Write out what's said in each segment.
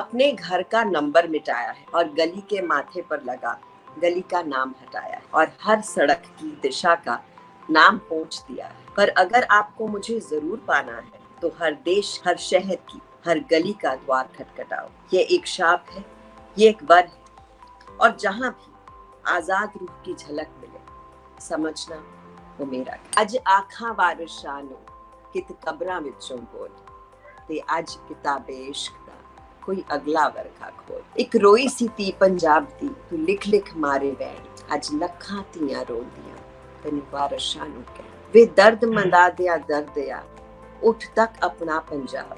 अपने घर का नंबर मिटाया है और गली के माथे पर लगा गली का नाम हटाया है और हर सड़क की दिशा का नाम पोंछ दिया है। पर अगर आपको मुझे जरूर पाना है तो हर देश, हर शहर की, हर गली का द्वार खटखटाओ। ये एक शाप है, ये एक वर है, और जहां भी आजाद रूह की झलक मिले, समझना वो मेरा है। अज आँखां वारिस शानो कित कबरां विचों बोल, ते अज किताबे इश्क दा कोई अगला वर्खा खोल। एक रोई सी ती पंजाब दी तू लिख लिख मारे वैन, अज लखां तियां रोंदियां तैनूं वारिस शानो कह। वे दर्द मंदा दिया दर्द आ उठ तक अपना पंजाब,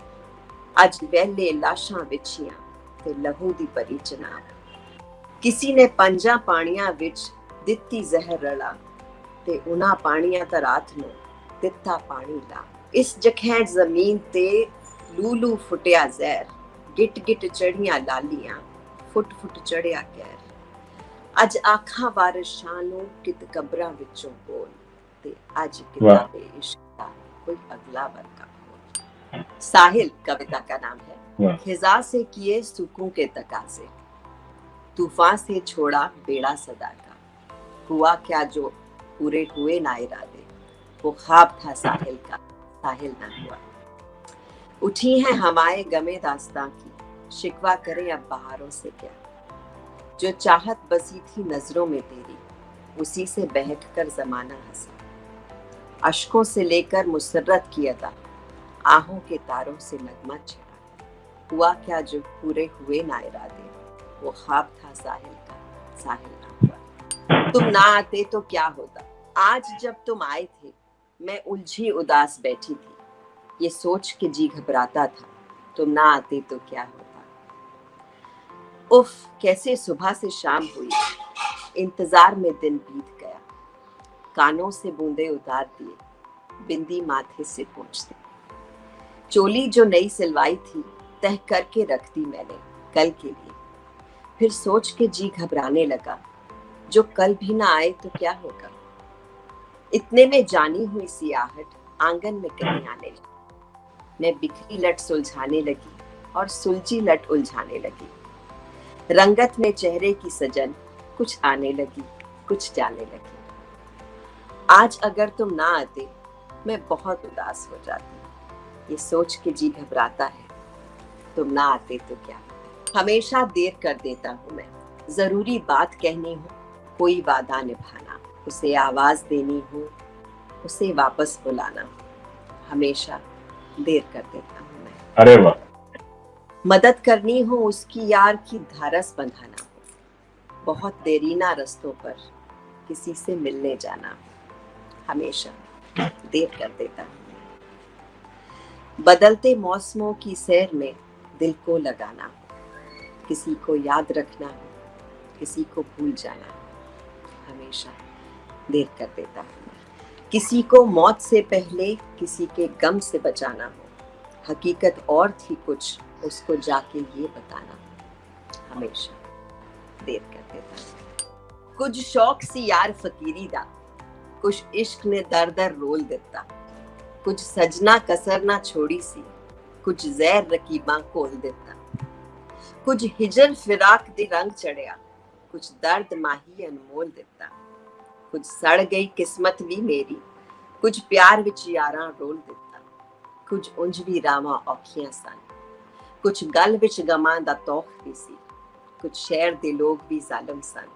अज वेले लाशां विछियां ते लहू दी भरी जनाब। किसी ने पंजा पानियां विच दित्ती जहर रला, ते उन्हां पानियां दा रात नूं दित्ता पानी ला। इस जखैं जमीन ते लूलू फुटिया जहर, गिट गिट चढ़ियां लालियां फुट फुट चढ़िया कहर। अज आँखां वारिस शानो कित कबरां विचों बोल, ते अज किताबे इश्क दा कोई अगला वर्का खोल। साहिल कविता का नाम है। खिजा से किए सुकून के तकाजे, तूफान से छोड़ा बेड़ा सदा का। हुआ क्या जो पूरे हुए ना इरादे, वो ख्वाब था साहिल का, साहिल ना हुआ। उठी है हमारे गमे दास्तां की, शिकवा करे अब बहारों से क्या। जो चाहत बसी थी नजरों में तेरी, उसी से बहक कर जमाना हंसा। अश्कों से लेकर मुसर्रत की अदा, आहों के तारों से नगमा छिड़ा। हुआ क्या जो पूरे हुए ना इरादे, वो ख्वाब था साहिल का, साहिल ना हुआ। तुम ना आते तो क्या होता, आज जब तुम आए थे मैं उलझी उदास बैठी थी। ये सोच के जी घबराता था, तुम ना आते तो क्या होता। उफ कैसे सुबह से शाम हुई, इंतजार में दिन बीत गया। कानों से बूंदे उतार दिए, बिंदी माथे से पोंछ दी। चोली जो नई सिलवाई थी तह करके रख दी मैंने कल के लिए। फिर सोच के जी घबराने लगा, जो कल भी ना आए तो क्या होगा। इतने में जानी हुई सियाहट आंगन में कहीं आने लगी। मैं बिखरी लट सुलझाने लगी और सुलझी लट उलझाने लगी। रंगत में चेहरे की सजन कुछ आने लगी, कुछ जाने लगी। आज अगर तुम ना आते मैं बहुत उदास हो जाती। ये सोच के जी घबराता है, तुम ना आते तो क्या होता। हमेशा देर कर देता हूँ मैं, जरूरी बात कहनी हो, कोई वादा निभाना, उसे आवाज देनी हो, उसे वापस बुलाना, हमेशा देर कर देता हूँ मैं। अरे वाह। मदद करनी हो उसकी यार की धारस बंधाना हो, बहुत देरीना रस्तों पर किसी से मिलने जाना, हमेशा देर कर देता हूँ। बदलते मौसमों की सैर में दिल को लगाना हो, किसी को याद रखना हो, किसी को भूल जाना, हमेशा देर कर देता हूँ। किसी को मौत से पहले किसी के गम से बचाना हो, हकीकत और थी कुछ उसको जाके ये बताना, हमेशा देर कर देता हूँ। कुछ शौक सी यार फकीरी दा, कुछ इश्क ने दर दर रोल दिता। कुछ सजना कसर ना छोड़ी सी, कुछ जहर रकीबा खोल दिता। कुछ हिजर फिराक दे रंग चढ़िया, कुछ दर्द माही अनमोल दिता। कुछ सड़ गई किस्मत भी मेरी, कुछ प्यार विच यारां रोल दिता। कुछ उंज भी रावां औखियां सन, कुछ गल विच गमां दा तौख भी सी। कुछ शहर दे लोग भी जालिम सन,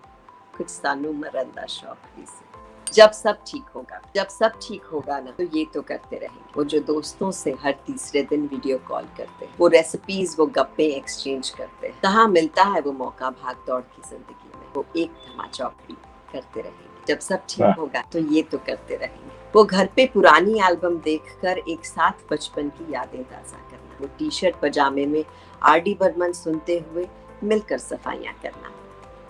कुछ सानू मरन दा शौक भी सी। जब सब ठीक होगा, जब सब ठीक होगा ना, तो ये तो करते रहेंगे। वो जो दोस्तों से हर तीसरे दिन वीडियो कॉल करते हैं, वो रेसिपीज, वो गप्पे एक्सचेंज करते हैं, कहाँ मिलता है वो मौका भाग दौड़ की जिंदगी में, वो एक धमाचौक करते रहेंगे। जब सब ठीक होगा तो ये तो करते रहेंगे। वो घर पे पुरानी एल्बम देखकर एक साथ बचपन की यादें ताजा करना, वो टी शर्ट पजामे में आर.डी. बर्मन सुनते हुए मिलकर सफाइयाँ करना,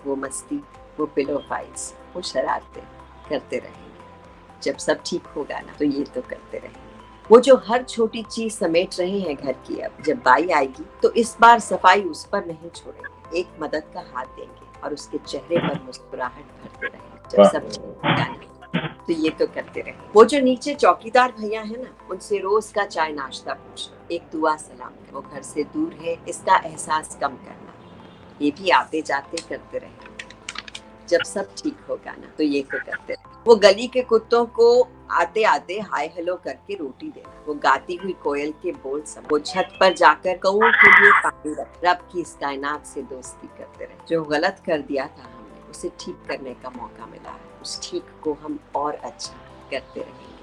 वो मस्ती, वो पिलो फाइट्स, वो शरारतें करते रहेंगे। जब सब ठीक होगा ना तो ये तो करते रहेंगे। वो जो हर छोटी चीज समेट रहे हैं घर की, अब जब बाई आएगी तो इस बार सफाई उस पर नहीं छोड़ेंगे, एक मदद का हाथ देंगे और उसके चेहरे पर मुस्कुराहट भरते रहेंगे। जब सब ठीक होगा ना तो ये तो करते रहे। वो जो नीचे चौकीदार भैया है ना, उनसे रोज का चाय नाश्ता पूछना, एक दुआ सलाम, वो घर से दूर है इसका एहसास कम करना, ये भी आते जाते करते रहे। जब सब ठीक होगा ना, तो ये तो करते रहे। वो गली के कुत्तों को आते आते हाय हेलो करके रोटी देना, वो गाती हुई कोयल के बोल समझ, वो छत पर जाकर कौओं के लिए पानी रख, रब की इस कायनात से दोस्ती करते रहे। जो गलत कर दिया था हमने, उसे ठीक करने का मौका मिला है, उस ठीक को हम और अच्छा करते रहेंगे।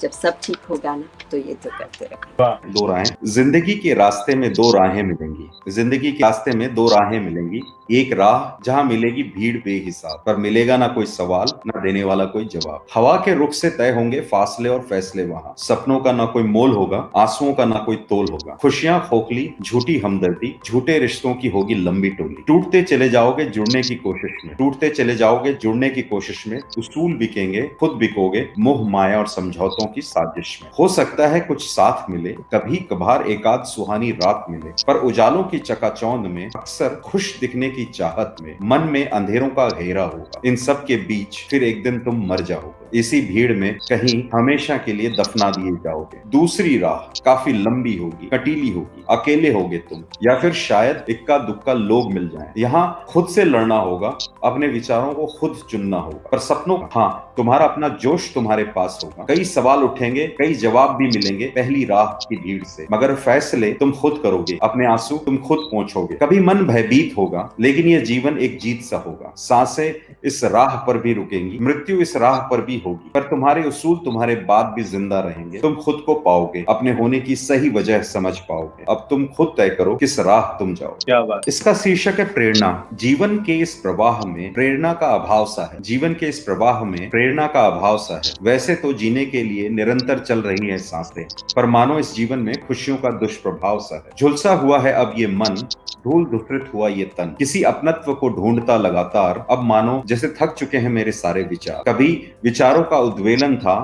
जब सब ठीक होगा ना, तो ये तो करते रहेंगे। दो राहें, जिंदगी के रास्ते में दो राहें मिलेंगी, जिंदगी के रास्ते में दो राहें मिलेंगी। एक राह जहां मिलेगी भीड़ बेहिसाब, पर मिलेगा ना कोई सवाल, ना देने वाला कोई जवाब। हवा के रुख से तय होंगे फासले और फैसले वहां, सपनों का ना कोई मोल होगा, आंसुओं का ना कोई तोल होगा। खुशियां खोखली, झूठी हमदर्दी, झूठे रिश्तों की होगी लंबी टोली। टूटते चले जाओगे जुड़ने की कोशिश में, टूटते चले जाओगे जुड़ने की कोशिश में। उसूल बिकेंगे, खुद बिकोगे, मोह माया और समझौतों की साजिश में। हो सकता है कुछ साथ मिले, कभी कभार एकाध सुहानी रात मिले, पर उजालों की चकाचौंध में, अक्सर खुश दिखने की चाहत में, मन में अंधेरों का घेरा होगा। इन सब के बीच फिर एक दिन तुम मर जाओगे, इसी भीड़ में कहीं हमेशा के लिए दफना दिए जाओगे। दूसरी राह काफी लंबी होगी, कटीली होगी, अकेले होगे तुम, या फिर शायद इक्का दुक्का लोग मिल जाएं। यहाँ खुद से लड़ना होगा, अपने विचारों को खुद चुनना होगा, पर सपनों, हाँ, तुम्हारा अपना जोश तुम्हारे पास होगा। कई सवाल उठेंगे, कई जवाब भी मिलेंगे पहली राह की भीड़ से, मगर फैसले तुम खुद करोगे, अपने आंसू तुम खुद पोंछोगे। कभी मन भयभीत होगा, लेकिन यह जीवन एक जीत सा होगा। सांसें इस राह पर भी रुकेंगी, मृत्यु इस राह पर भी होगी, पर तुम्हारे उसूल तुम्हारे बाद भी जिंदा रहेंगे। तुम खुद को पाओगे, अपने होने की सही वजह समझ पाओगे। अब तुम खुद तय करो किस राह तुम जाओ। क्या बात। इसका शीर्षक है प्रेरणा। जीवन के इस प्रवाह में प्रेरणा का अभाव सा है, जीवन के इस प्रवाह में प्रेरणा का अभाव सा है। वैसे तो जीने के लिए निरंतर चल रही है सांसें, पर मानो इस जीवन में खुशियों का दुष्प्रभाव सा है। झुलसा हुआ है अब ये मन, धूल धूसरित हुआ ये तन, किसी अपनत्व को ढूंढता लगातार। अब मानो जैसे थक चुके हैं मेरे सारे विचार। कभी विचारों का उद्वेलन था,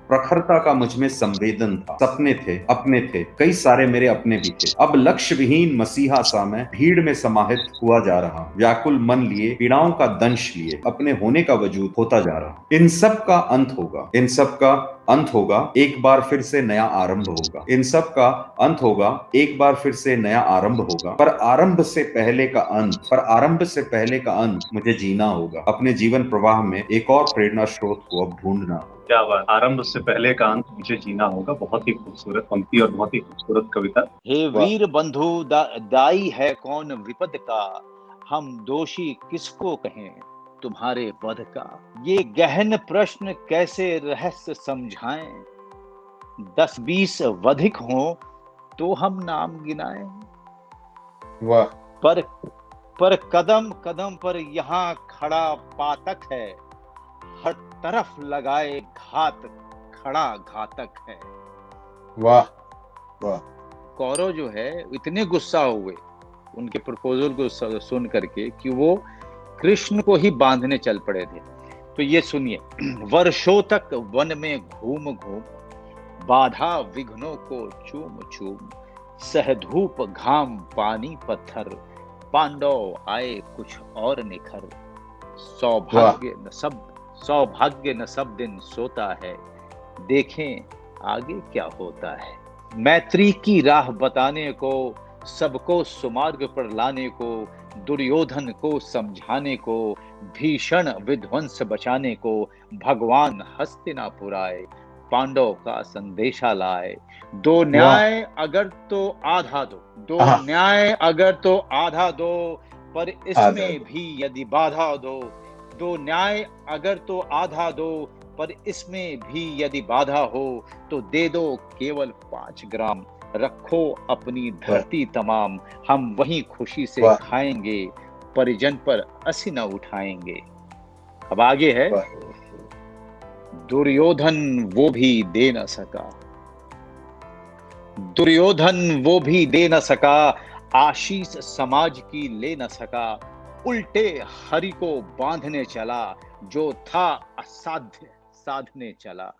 प्रखरता का मुझमें संवेदन था, सपने थे, अपने थे, कई सारे मेरे अपने भी थे। अब लक्ष्य विहीन मसीहा सा मैं भीड़ में समाहित हुआ जा रहा हूं, व्याकुल मन लिए, पीड़ाओं का दंश लिए, अपने होने का वजूद होता जा रहा हूं। इन सब का अंत होगा, इन सब का अंत होगा, एक बार फिर से नया आरंभ होगा। इन सब का अंत होगा, एक बार फिर से नया आरंभ होगा, पर आरंभ से पहले का अंत, पर आरंभ से पहले का अंत मुझे जीना होगा। अपने जीवन प्रवाह में एक और प्रेरणा स्रोत को अब ढूंढना होगा। क्या बात, आरंभ से पहले का अंत मुझे जीना होगा। बहुत ही खूबसूरत पंक्ति और बहुत ही खूबसूरत कविता। हे वीर बंधु दाई है कौन विपद का, हम दोषी किसको कहें तुम्हारे वध का। ये गहन प्रश्न कैसे रहस्य समझाएं, 10-20 वधिक हो तो हम नाम गिनाएं। वाह। पर कदम कदम पर यहाँ खड़ा पातक है, हर तरफ लगाए घात खड़ा घातक है। वाह वाह। कौरव जो है इतने गुस्सा हुए उनके प्रपोजल को सुन करके कि वो कृष्ण को ही बांधने चल पड़े थे। तो ये सुनिए, वर्षों तक वन में घूम घूम, बाधा विघ्नों को चूम चूम, सह धूप घाम पानी पत्थर, पांडव आए कुछ और निखर। सौभाग्य न सब दिन सोता है, देखें आगे क्या होता है। मैत्री की राह बताने को, सबको सुमार्ग पर लाने को, दुर्योधन को समझाने को, भीषण विध्वंस बचाने को, भगवान हस्तिनापुर आए, पांडव का संदेशा लाए। दो न्याय अगर तो आधा दो, दो न्याय अगर तो आधा दो, पर इसमें भी यदि बाधा दो। दो न्याय अगर तो आधा दो, पर इसमें भी यदि बाधा हो, तो दे दो केवल 5 ग्राम, रखो अपनी धरती तमाम, हम वहीं खुशी से खाएंगे, परिजन पर असी न उठाएंगे। अब आगे है, दुर्योधन वो भी दे न सका, दुर्योधन वो भी दे न सका, आशीष समाज की ले न सका, उल्टे हरि को बांधने चला, जो था असाध्य साधने चला।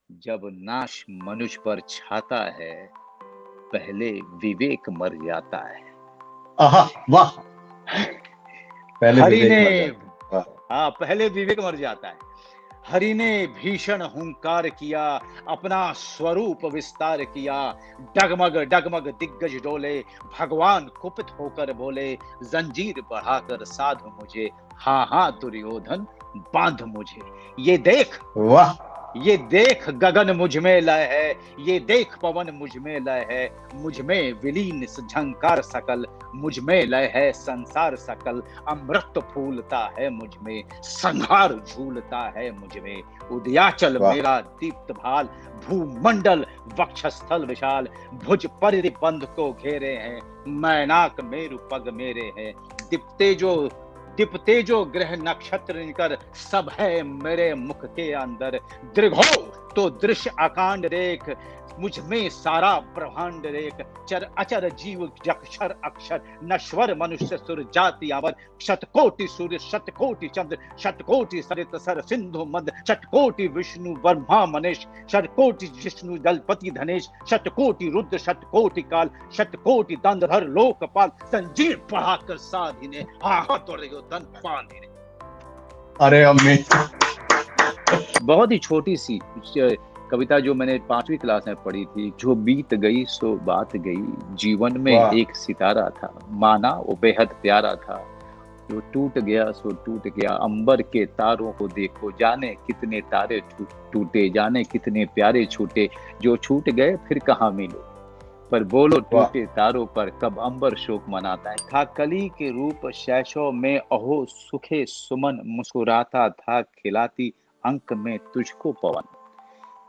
जब नाश मनुष्य पर छाता है, पहले विवेक मर जाता है। वाह। पहले हरि ने, हाँ, पहले विवेक मर जाता है। हरि ने भीषण हुंकार किया, अपना स्वरूप विस्तार किया। डगमग डगमग दिग्गज डोले, भगवान कुपित होकर बोले, जंजीर बढ़ाकर साध मुझे, हाँ हाँ दुर्योधन बांध मुझे। ये देख, वाह ये देख गगन मुझ में लय है, ये देख पवन मुझ में लय है, मुझ में विलीन झंकार सकल, मुझ में लय है संसार सकल। अमृत फूलता है मुझ में, संहार झूलता है मुझ में। उदयाचल वाह मेरा दीप्त भाल, भूमंडल वक्षस्थल विशाल। भुज परिबंध को घेरे हैं, मैनाक मेरु पग मेरे हैं। दिपते जो ग्रह नक्षत्र निकर, सब है मेरे मुख के अंदर। दृघो तो दृश्य अकांड रेख, मुझ में सारा ब्रह्मांड रेख। चर अचर जीव जक्षर अक्षर, नश्वर मनुष्य सुर जाति अवर। शतकोटि सूर्य शतकोटि चंद्र, शतकोटि सरित सर सिंधु मद। शतकोटि विष्णु ब्रह्मा मनेश, शतकोटि जिष्णु दलपति धनेश। शतकोटि रुद्र शतकोटि काल, शतकोटि दंडधर लोकपाल। संजीव बढ़ाकर साधिने, हाँ हाँ दुर्योधन बांधिने। अरे अम्मी बहुत ही छोटी सी कविता जो मैंने 5वीं क्लास में पढ़ी थी। जो बीत गई सो बात गई, जीवन में वाह एक सितारा था, माना वो बेहद प्यारा था। जो टूट गया सो टूट गया, अंबर के तारों को देखो, जाने कितने तारे टूटे, जाने कितने प्यारे छूटे। जो छूट गए फिर कहाँ मिले, पर बोलो वाह टूटे तारों पर कब अंबर शोक मनाता है। था कली के रूप शैशव में, अहो सुखे सुमन मुस्कुराता था, खिलाती अंक में तुझको पवन।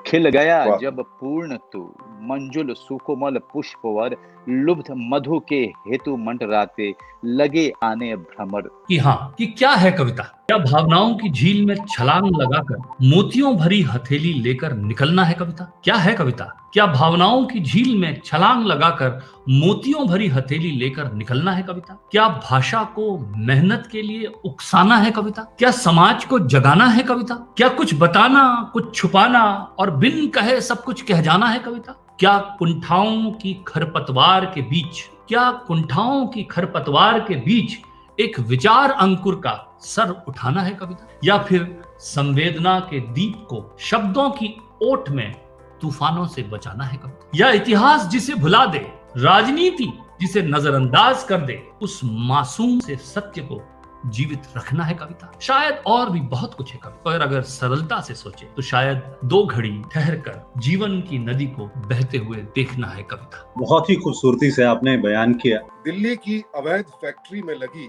खिल गया वाह जब पूर्ण तू, मंजुल सुकोमल पुष्पवर। लुब्ध मधु के हेतु मंडराते, लगे आने भ्रमर। कि हाँ, कि क्या है कविता? क्या भावनाओं की झील में छलांग लगाकर मोतियों भरी हथेली लेकर निकलना है कविता? क्या है कविता? क्या भावनाओं की झील में छलांग लगाकर मोतियों भरी हथेली लेकर निकलना है कविता? क्या भाषा को मेहनत के लिए उकसाना है कविता? क्या समाज को जगाना है कविता? क्या कुछ बताना, कुछ छुपाना और बिन कहे सब कुछ कह जाना है कविता? क्या कुंठाओं की खरपतवार के बीच, क्या कुंठाओं की खरपतवार के बीच एक विचार अंकुर का सर उठाना है कविता? या फिर संवेदना के दीप को शब्दों की ओट में तूफानों से बचाना है कविता? या इतिहास जिसे भुला दे, राजनीति जिसे नजरअंदाज कर दे, उस मासूम से सत्य को जीवित रखना है कविता? शायद और भी बहुत कुछ है कविता, पर अगर सरलता से सोचे तो शायद 2 घड़ी ठहर कर जीवन की नदी को बहते हुए देखना है कविता। बहुत ही खूबसूरती से आपने बयान किया। दिल्ली की अवैध फैक्ट्री में लगी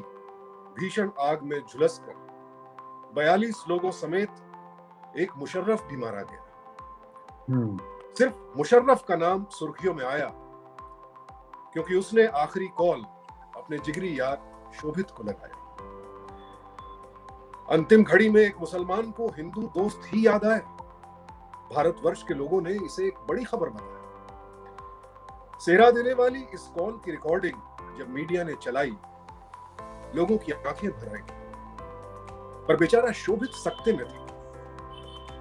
भीषण आग में झुलसकर 42 लोगों समेत एक मुशर्रफ भी मारा गया। सिर्फ मुशर्रफ का नाम सुर्खियों में आया क्योंकि उसने आखिरी कॉल अपने जिगरी यार शोभित को लगाया। अंतिम घड़ी में एक मुसलमान को हिंदू दोस्त ही याद आया। भारतवर्ष के लोगों ने इसे एक बड़ी खबर बताया। सेहरा देने वाली इस कॉल की रिकॉर्डिंग जब मीडिया ने चलाई, लोगों की आंखें भर आई। पर बेचारा शोभित सकते में था।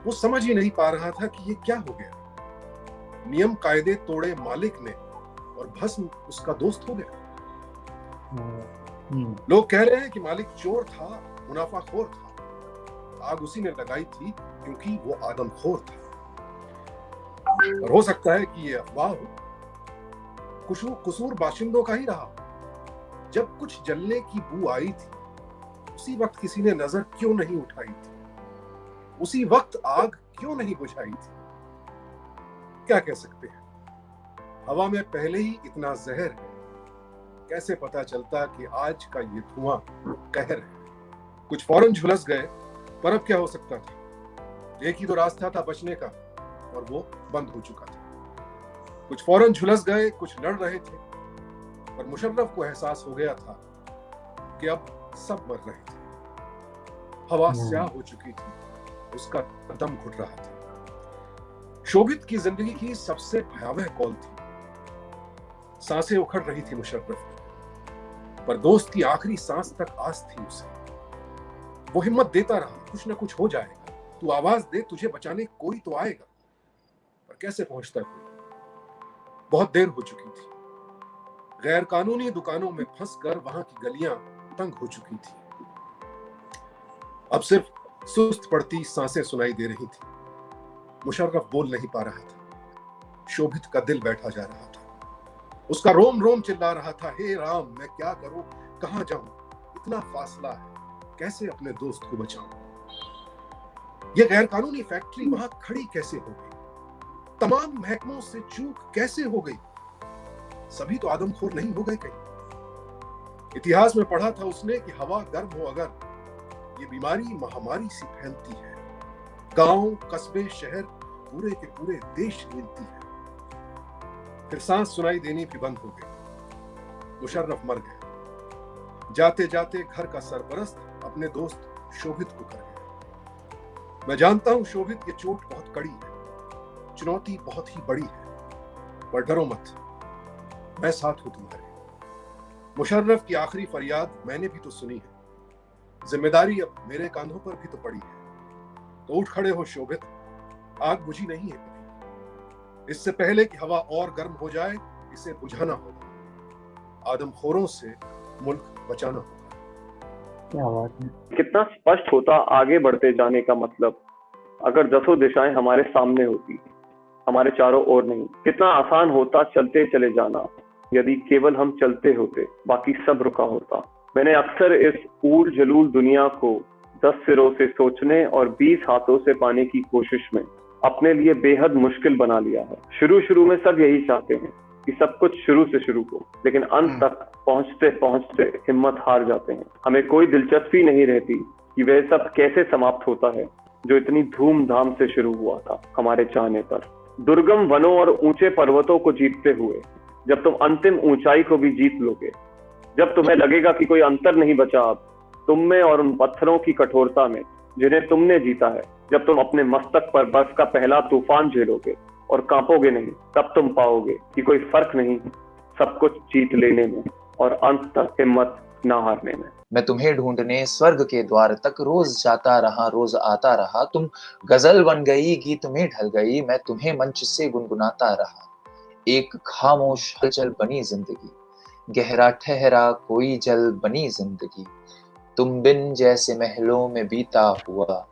वो समझ ही नहीं पा रहा था कि ये क्या हो गया। नियम कायदे तोड़े मालिक ने और भस्म उसका दोस्त हो गया। लोग कह रहे हैं कि मालिक चोर था, मुनाफाखोर था। आग उसी ने लगाई थी क्योंकि वो आदमखोर था। और हो सकता है कि ये अफवाह हो, कसूर बाशिंदों का ही रहा। जब कुछ जलने की बू आई थी, उसी वक्त किसी ने नजर क्यों नहीं उठाई थी? उसी वक्त आग क्यों नहीं बुझाई थी? क्या कह सकते हैं? हवा में पहले ही इतना जहर है, कैसे पता चलता कि आज का ये धुआं कहर है। कुछ फौरन झुलस गए, पर अब क्या हो सकता था? एक ही तो रास्ता था बचने का और वो बंद हो चुका था। कुछ फौरन झुलस गए, कुछ लड़ रहे थे, पर मुशर्रफ को एहसास हो गया था कि अब सब मर रहे थे। हवा स्याह हो चुकी थी, उसका दम घुट रहा था। शोभित की जिंदगी की सबसे भयावह कॉल थी। सांसें उखड़ रही थी मुशर्रफ की, पर दोस्त की आखिरी सांस तक आस थी उसे। वो हिम्मत देता रहा, कुछ ना कुछ हो जाएगा, तू आवाज दे, तुझे बचाने कोई तो आएगा। पर कैसे पहुंचता कोई? बहुत देर हो चुकी थी। गैर कानूनी दुकानों में फंसकर वहां की गलियां तंग हो चुकी थी। अब सिर्फ सुस्त पड़ती सांसें सुनाई दे रही थी। मुशर्रफ बोल नहीं पा रहा था। शोभित का दिल बैठा जा रहा था। उसका रोम रोम चिल्ला रहा था, हे राम, मैं क्या करूं, कहां जाऊं, इतना फासला है, कैसे अपने दोस्त को बचाऊं। यह गैर कानूनी फैक्ट्री वहां खड़ी कैसे हो गई, तमाम महकमों से चूक कैसे हो गई, सभी तो आदमखोर नहीं हो गए कहीं। इतिहास में पढ़ा था उसने कि हवा गर्म हो अगर, ये बीमारी महामारी सी फैलती है, गांव, कस्बे, शहर, पूरे के पूरे देश हिलती है। फिर सांस सुनाई देनी भी बंद हो गई। मुशर्रफ मर गया। जाते जाते घर का सरपरस्त अपने दोस्त शोभित को कर गया। मैं जानता हूं शोभित, ये चोट बहुत कड़ी है, चुनौती बहुत ही बड़ी है, पर डरो मत, मैं साथ हूं तुम्हारे। मुशर्रफ की आखिरी फरियाद मैंने भी तो सुनी है। जिम्मेदारी अब मेरे कांधों पर भी तो पड़ी है। तो उठ खड़े हो शोभित, आग बुझी नहीं है कभी। इससे पहले कि हवा और गर्म हो जाए, इसे बुझाना होगा। आदमखोरों से मुल्क बचाना होगा। क्या बात है। कितना स्पष्ट होता आगे बढ़ते जाने का मतलब अगर दसों दिशाएं हमारे सामने होती, हमारे चारों ओर नहीं। कितना आसान होता चलते चले जाना यदि केवल हम चलते होते, बाकी सब रुका होता। मैंने अक्सर इस ऊल जलूल दुनिया को 10 सिरों से सोचने और 20 हाथों से पाने की कोशिश में अपने लिए बेहद मुश्किल बना लिया है। शुरू में सब यही चाहते हैं कि सब कुछ शुरू से शुरू हो, लेकिन अंत तक पहुंचते पहुंचते हिम्मत हार जाते हैं। हमें कोई दिलचस्पी नहीं रहती कि वह सब कैसे समाप्त होता है जो इतनी धूमधाम से शुरू हुआ था हमारे चाहने पर। दुर्गम वनों और ऊंचे पर्वतों को जीतते हुए जब तुम अंतिम ऊंचाई को भी जीत लोगे, जब तुम्हें लगेगा कि कोई अंतर नहीं बचा अब तुम में और उन पत्थरों की कठोरता में जिन्हें तुमने जीता है, जब तुम अपने मस्तक पर बर्फ का पहला तूफान झेलोगे और कांपोगे नहीं, तब तुम पाओगे कि कोई फर्क नहीं सब कुछ जीत लेने में और अंत तक हिम्मत ना हारने में। मैं तुम्हें ढूंढने स्वर्ग के द्वार तक रोज जाता रहा, रोज आता रहा। तुम गजल बन गई, गीत में ढल गई, मैं तुम्हें मंच से गुनगुनाता रहा। एक खामोश हलचल बनी जिंदगी, गहरा ठहरा कोई जल बनी जिंदगी। तुम बिन जैसे महलों में बीता हुआ,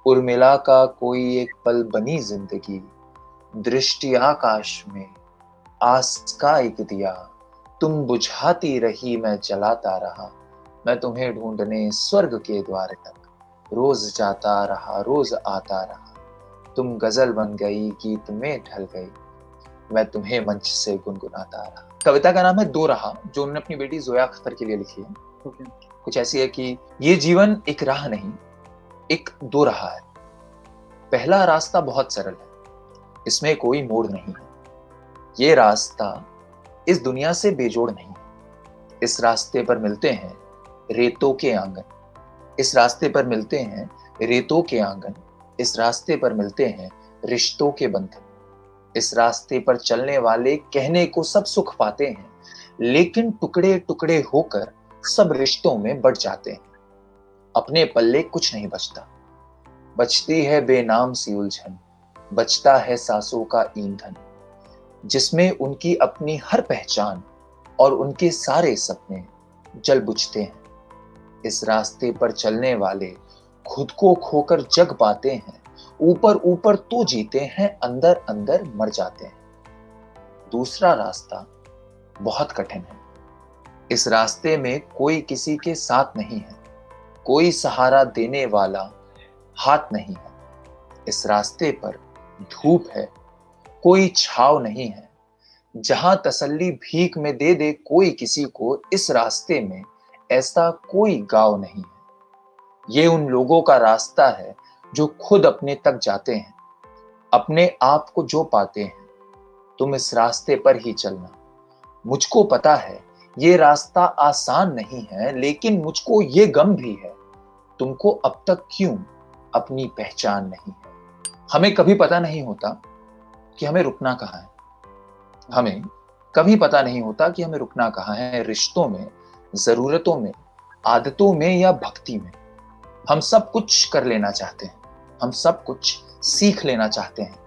उर्मिला का कोई एक पल बनी जिंदगी। दृष्टि आकाश में आस का एक दिया, तुम बुझाती रही मैं जलाता रहा। मैं तुम्हें ढूंढने स्वर्ग के द्वार तक रोज जाता रहा, रोज आता रहा। तुम गजल बन गई, गीत में ढल गई, मैं तुम्हें मंच से गुनगुनाता रहा। कविता का नाम है दो राह, जो उन्होंने अपनी बेटी जोया अख्तर के लिए लिखी है। कुछ ऐसी है कि ये जीवन एक राह नहीं, एक दो राह है। पहला रास्ता बहुत सरल है, इसमें कोई मोड़ नहीं है। ये रास्ता इस दुनिया से बेजोड़ नहीं है। इस रास्ते पर मिलते हैं रेतों के आंगन, इस रास्ते पर मिलते हैं रेतों के आंगन, इस रास्ते पर मिलते हैं रिश्तों के बंधन। इस रास्ते पर चलने वाले कहने को सब सुख पाते हैं, लेकिन टुकड़े टुकड़े होकर सब रिश्तों में बढ़ जाते हैं। अपने पल्ले कुछ नहीं बचता, बचती है बेनाम सी उलझन, बचता है सांसों का ईंधन, जिसमें उनकी अपनी हर पहचान और उनके सारे सपने जल बुझते हैं। इस रास्ते पर चलने वाले खुद को खोकर जग पाते हैं, ऊपर ऊपर तो जीते हैं, अंदर अंदर मर जाते हैं। दूसरा रास्ता बहुत कठिन है। इस रास्ते में कोई किसी के साथ नहीं है, कोई सहारा देने वाला हाथ नहीं है। इस रास्ते पर धूप है, कोई छाव नहीं है। जहां तसल्ली भीख में दे दे कोई किसी को, इस रास्ते में ऐसा कोई गांव नहीं है। ये उन लोगों का रास्ता है जो खुद अपने तक जाते हैं, अपने आप को जो पाते हैं। तुम इस रास्ते पर ही चलना। मुझको पता है ये रास्ता आसान नहीं है, लेकिन मुझको ये गम भी है, तुमको अब तक क्यों अपनी पहचान नहीं है। हमें कभी पता नहीं होता कि हमें रुकना कहाँ है। हमें कभी पता नहीं होता कि हमें रुकना कहाँ है, रिश्तों में, जरूरतों में, आदतों में या भक्ति में। हम सब कुछ कर लेना चाहते हैं, हम सब कुछ सीख लेना चाहते हैं,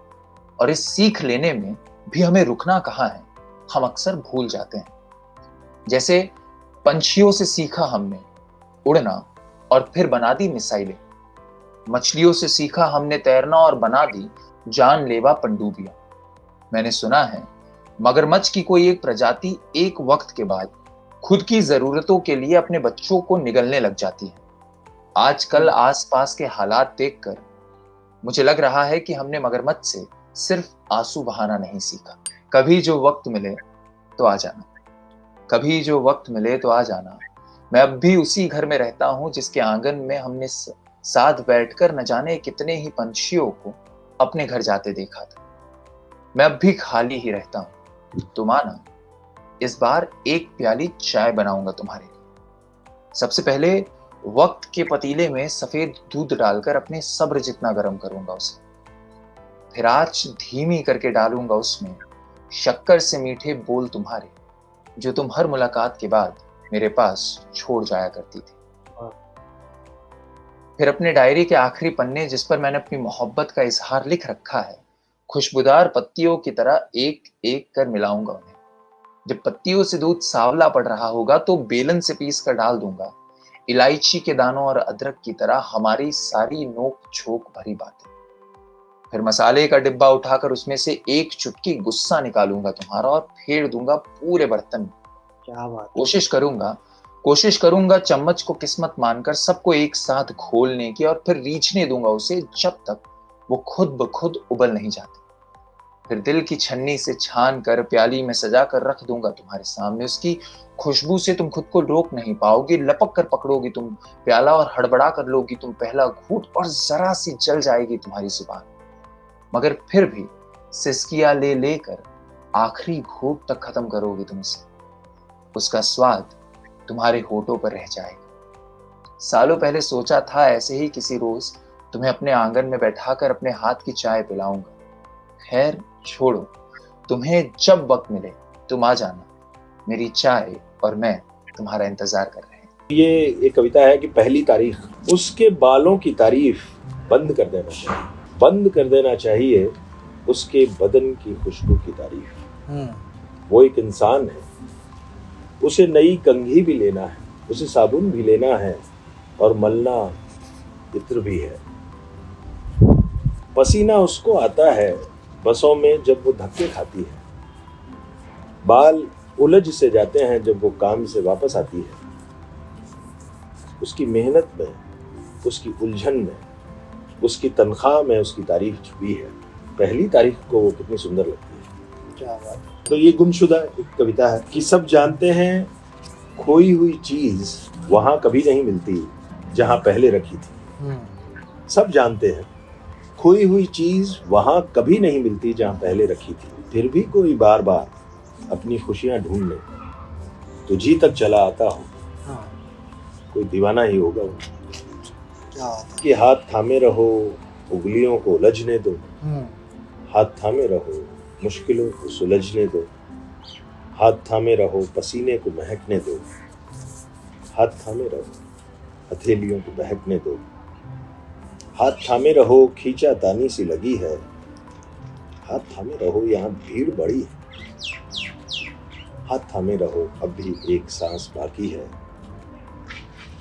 और इस सीख लेने में भी हमें रुकना कहाँ है हम अक्सर भूल जाते हैं। जैसे पंछियों से सीखा हमने उड़ना और फिर बना दी मिसाइलें। मछलियों से सीखा हमने तैरना और बना दी जानलेवा पनडुब्बियां। मैंने सुना है मगरमच्छ की कोई एक प्रजाति एक वक्त के बाद खुद की जरूरतों के लिए अपने बच्चों को निगलने लग जाती है। आजकल आसपास के हालात देखकर मुझे लग रहा है कि हमने मगरमच्छ से सिर्फ आंसू बहाना नहीं सीखा। कभी जो वक्त मिले तो आ जाना, कभी जो वक्त मिले तो आ जाना। मैं अब भी उसी घर में रहता हूं जिसके आंगन में हमने साथ बैठकर न जाने कितने ही पंछियों को अपने घर जाते देखा था। मैं अब भी खाली ही रहता हूं। तुम आना, इस बार एक प्याली चाय बनाऊंगा तुम्हारे लिए। सबसे पहले वक्त के पतीले में सफेद दूध डालकर अपने सब्र जितना गर्म करूंगा उसे। फिर आंच धीमी करके डालूंगा उसमें शक्कर से मीठे बोल तुम्हारे, जो तुम हर मुलाकात के बाद मेरे पास छोड़ जाया करती थी। फिर अपने डायरी के आखिरी पन्ने जिस पर मैंने अपनी मोहब्बत का इजहार लिख रखा है, खुशबूदार पत्तियों की तरह एक एक कर मिलाऊंगा उन्हें। जब पत्तियों से दूध सांवला पड़ रहा होगा तो बेलन से पीस कर डाल दूंगा इलायची के दानों और अदरक की तरह हमारी सारी नोक झोंक भरी बातें। फिर मसाले का डिब्बा उठाकर उसमें से एक चुटकी गुस्सा निकालूंगा तुम्हारा और फेर दूंगा पूरे बर्तन में। क्या बात। कोशिश करूंगा चम्मच को किस्मत मानकर सबको एक साथ घोलने की, और फिर रीछने दूंगा उसे जब तक वो खुद ब खुद उबल नहीं जाते। फिर दिल की छन्नी से छान कर प्याली में सजा कर रख दूंगा तुम्हारे सामने। उसकी खुशबू से तुम खुद को रोक नहीं पाओगी, लपक कर पकड़ोगी तुम प्याला और हड़बड़ा कर लोगी तुम पहला घूंट, और जरा सी जल जाएगी तुम्हारी जुबान, मगर फिर भी सिसकिया ले लेकर आखिरी घूंट तक खत्म करोगी तुम इसे। उसका स्वाद तुम्हारे होठों पर रह जाएगा। सालों पहले सोचा था ऐसे ही किसी रोज तुम्हें अपने आंगन में बैठाकर अपने हाथ की चाय पिलाऊंगा। खैर छोड़ो, तुम्हें जब वक्त मिले तुम आ जाना, मेरी चाय और मैं तुम्हारा इंतजार कर रहे हैं। ये एक कविता है कि पहली तारीख, उसके बालों की तारीफ बंद कर देना चाहिए, बंद कर देना चाहिए उसके बदन की खुशबू की तारीफ। वो एक इंसान है, उसे नई कंघी भी लेना है, उसे साबुन भी लेना है और मलना इत्र भी है। पसीना उसको आता है बसों में जब वो धक्के खाती है, बाल उलझ से जाते हैं जब वो काम से वापस आती है। उसकी मेहनत में, उसकी उलझन में, उसकी तनख्वाह में उसकी तारीफ छुपी है। पहली तारीख को वो कितनी सुंदर लगती है। क्या बात। तो ये गुमशुदा एक कविता है कि सब जानते हैं खोई हुई चीज वहां कभी नहीं मिलती जहां पहले रखी थी। सब जानते हैं खोई हुई चीज वहां कभी नहीं मिलती जहां पहले रखी थी। फिर भी कोई बार बार अपनी खुशियां ढूंढ ले, तुझी तक चला आता हो। कोई दीवाना ही होगा वो। कि हाथ थामे रहो, उंगलियों को उलझने दो। हाथ थामे रहो, मुश्किलों को सुलझने दो। हाथ थामे रहो, पसीने को महकने दो। हाथ थामे रहो, हथेलियों को बहकने दो। हाथ थामे रहो, खींचा तानी सी लगी है। हाथ थामे रहो, यहाँ भीड़ बड़ी है। हाथ थामे रहो, अब भी एक सांस बाकी है।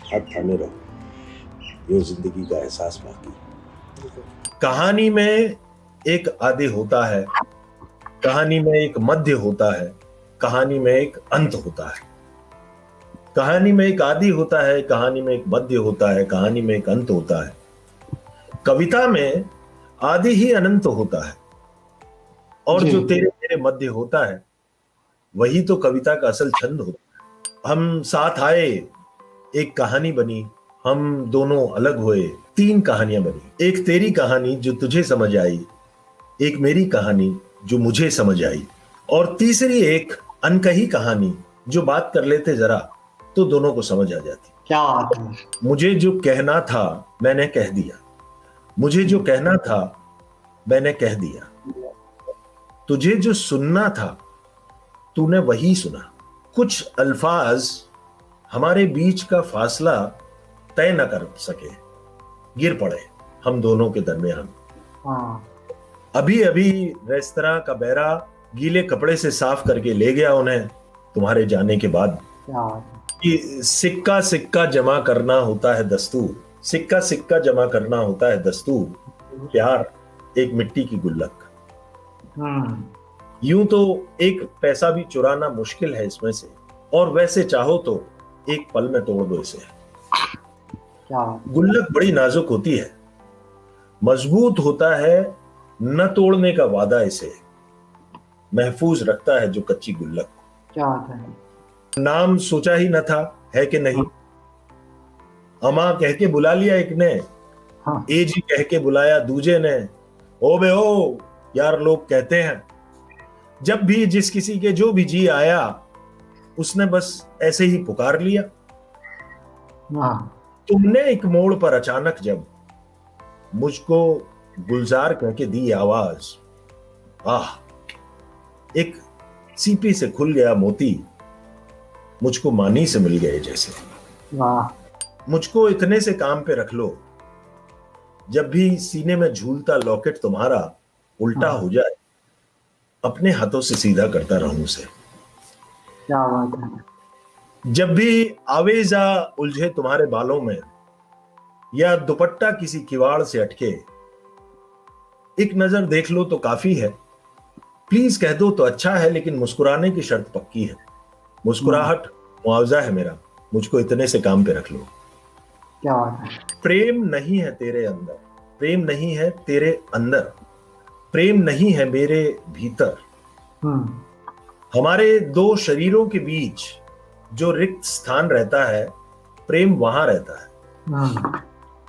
हाथ थामे रहो, यूं जिंदगी का एहसास बाकी। कहानी में एक आदि होता है, कहानी में एक मध्य होता है, कहानी में एक अंत होता है। कहानी में एक आदि होता है, कहानी में एक मध्य होता है, कहानी में एक अंत होता है। कविता में आदि ही अनंत होता है, और जो तेरे तेरे मध्य होता है वही तो कविता का असल छंद होता है। हम साथ आए, एक कहानी बनी, हम दोनों अलग हुए, 3 कहानियां बनी। एक तेरी कहानी जो तुझे समझ आई, एक मेरी कहानी जो मुझे समझ आई, और तीसरी एक अनकही कहानी जो बात कर लेते जरा तो दोनों को समझ आ जाती। क्या बात है। मुझे जो कहना था मैंने कह दिया, मुझे जो कहना था मैंने कह दिया। तुझे जो सुनना था तूने वही सुना। कुछ अल्फाज हमारे बीच का फासला तय न कर सके, गिर पड़े हम दोनों के दरमियान। अभी अभी रेस्तरां का बैरा गीले कपड़े से साफ करके ले गया उन्हें तुम्हारे जाने के बाद। कि सिक्का सिक्का जमा करना होता है दस्तूर, सिक्का सिक्का जमा करना होता है दस्तूर, प्यार एक मिट्टी की गुल्लक। यूं तो एक पैसा भी चुराना मुश्किल है इसमें से, और वैसे चाहो तो एक पल में तोड़ दो इसे। गुल्लक बड़ी नाजुक होती है, मजबूत होता है न तोड़ने का वादा इसे, महफूज रखता है जो कच्ची गुल्लक। क्या बात है। नाम सोचा ही न था, है कि नहीं, अमा कह के बुला लिया एक ने, ए जी कह के बुलाया दूजे ने, ओ बे ओ यार लोग कहते हैं। जब भी जिस किसी के जो भी जी आया, उसने बस ऐसे ही पुकार लिया। तुमने एक मोड़ पर अचानक जब मुझको गुलजार कह के दी आवाज, आह एक सीपी से खुल गया मोती, मुझको मानी से मिल गए जैसे। मुझको इतने से काम पे रख लो, जब भी सीने में झूलता लॉकेट तुम्हारा उल्टा हो जाए, अपने हाथों से सीधा करता रहूं उसे। क्या बात है। जब भी आवेजा उलझे तुम्हारे बालों में, या दुपट्टा किसी किवाड़ से अटके, एक नजर देख लो तो काफी है, प्लीज कह दो तो अच्छा है, लेकिन मुस्कुराने की शर्त पक्की है। मुस्कुराहट मुआवजा है मेरा, मुझको इतने से काम पे रख लो। क्या बात है। प्रेम नहीं है तेरे अंदर, प्रेम नहीं है तेरे अंदर, प्रेम नहीं है मेरे भीतर। हमारे दो शरीरों के बीच जो रिक्त स्थान रहता है, प्रेम वहां रहता है।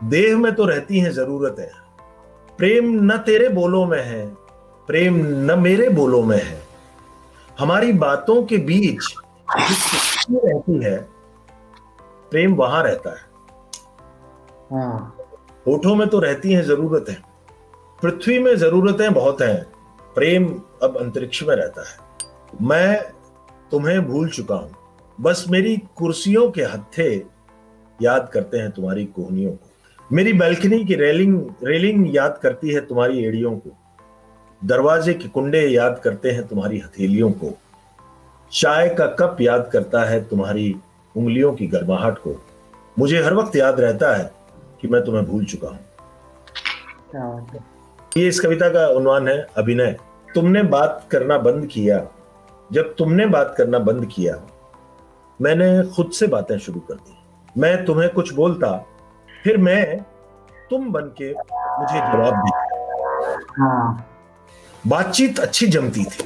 देह में तो रहती हैं जरूरतें, प्रेम न तेरे बोलों में है, प्रेम न मेरे बोलों में है। हमारी बातों के बीच रहती है, प्रेम वहां रहता है। होठों में तो रहती हैं जरूरतें, पृथ्वी में जरूरतें बहुत हैं, प्रेम अब अंतरिक्ष में रहता है। मैं तुम्हें भूल चुका हूं, बस मेरी कुर्सियों के हत्थे याद करते हैं तुम्हारी कोहनियों को। मेरी बैल्कनी की रेलिंग याद करती है तुम्हारी एड़ियों को। दरवाजे के कुंडे याद करते हैं तुम्हारी हथेलियों को। चाय का कप याद करता है तुम्हारी उंगलियों की गर्माहट को। मुझे हर वक्त याद रहता है कि मैं तुम्हें भूल चुका हूं। ये इस कविता का उन्वान है अभिनय। तुमने बात करना बंद किया, जब तुमने बात करना बंद किया, मैंने खुद से बातें शुरू कर दी। मैं तुम्हें कुछ बोलता, फिर मैं तुम बन के मुझे जवाब दी। बातचीत अच्छी जमती थी,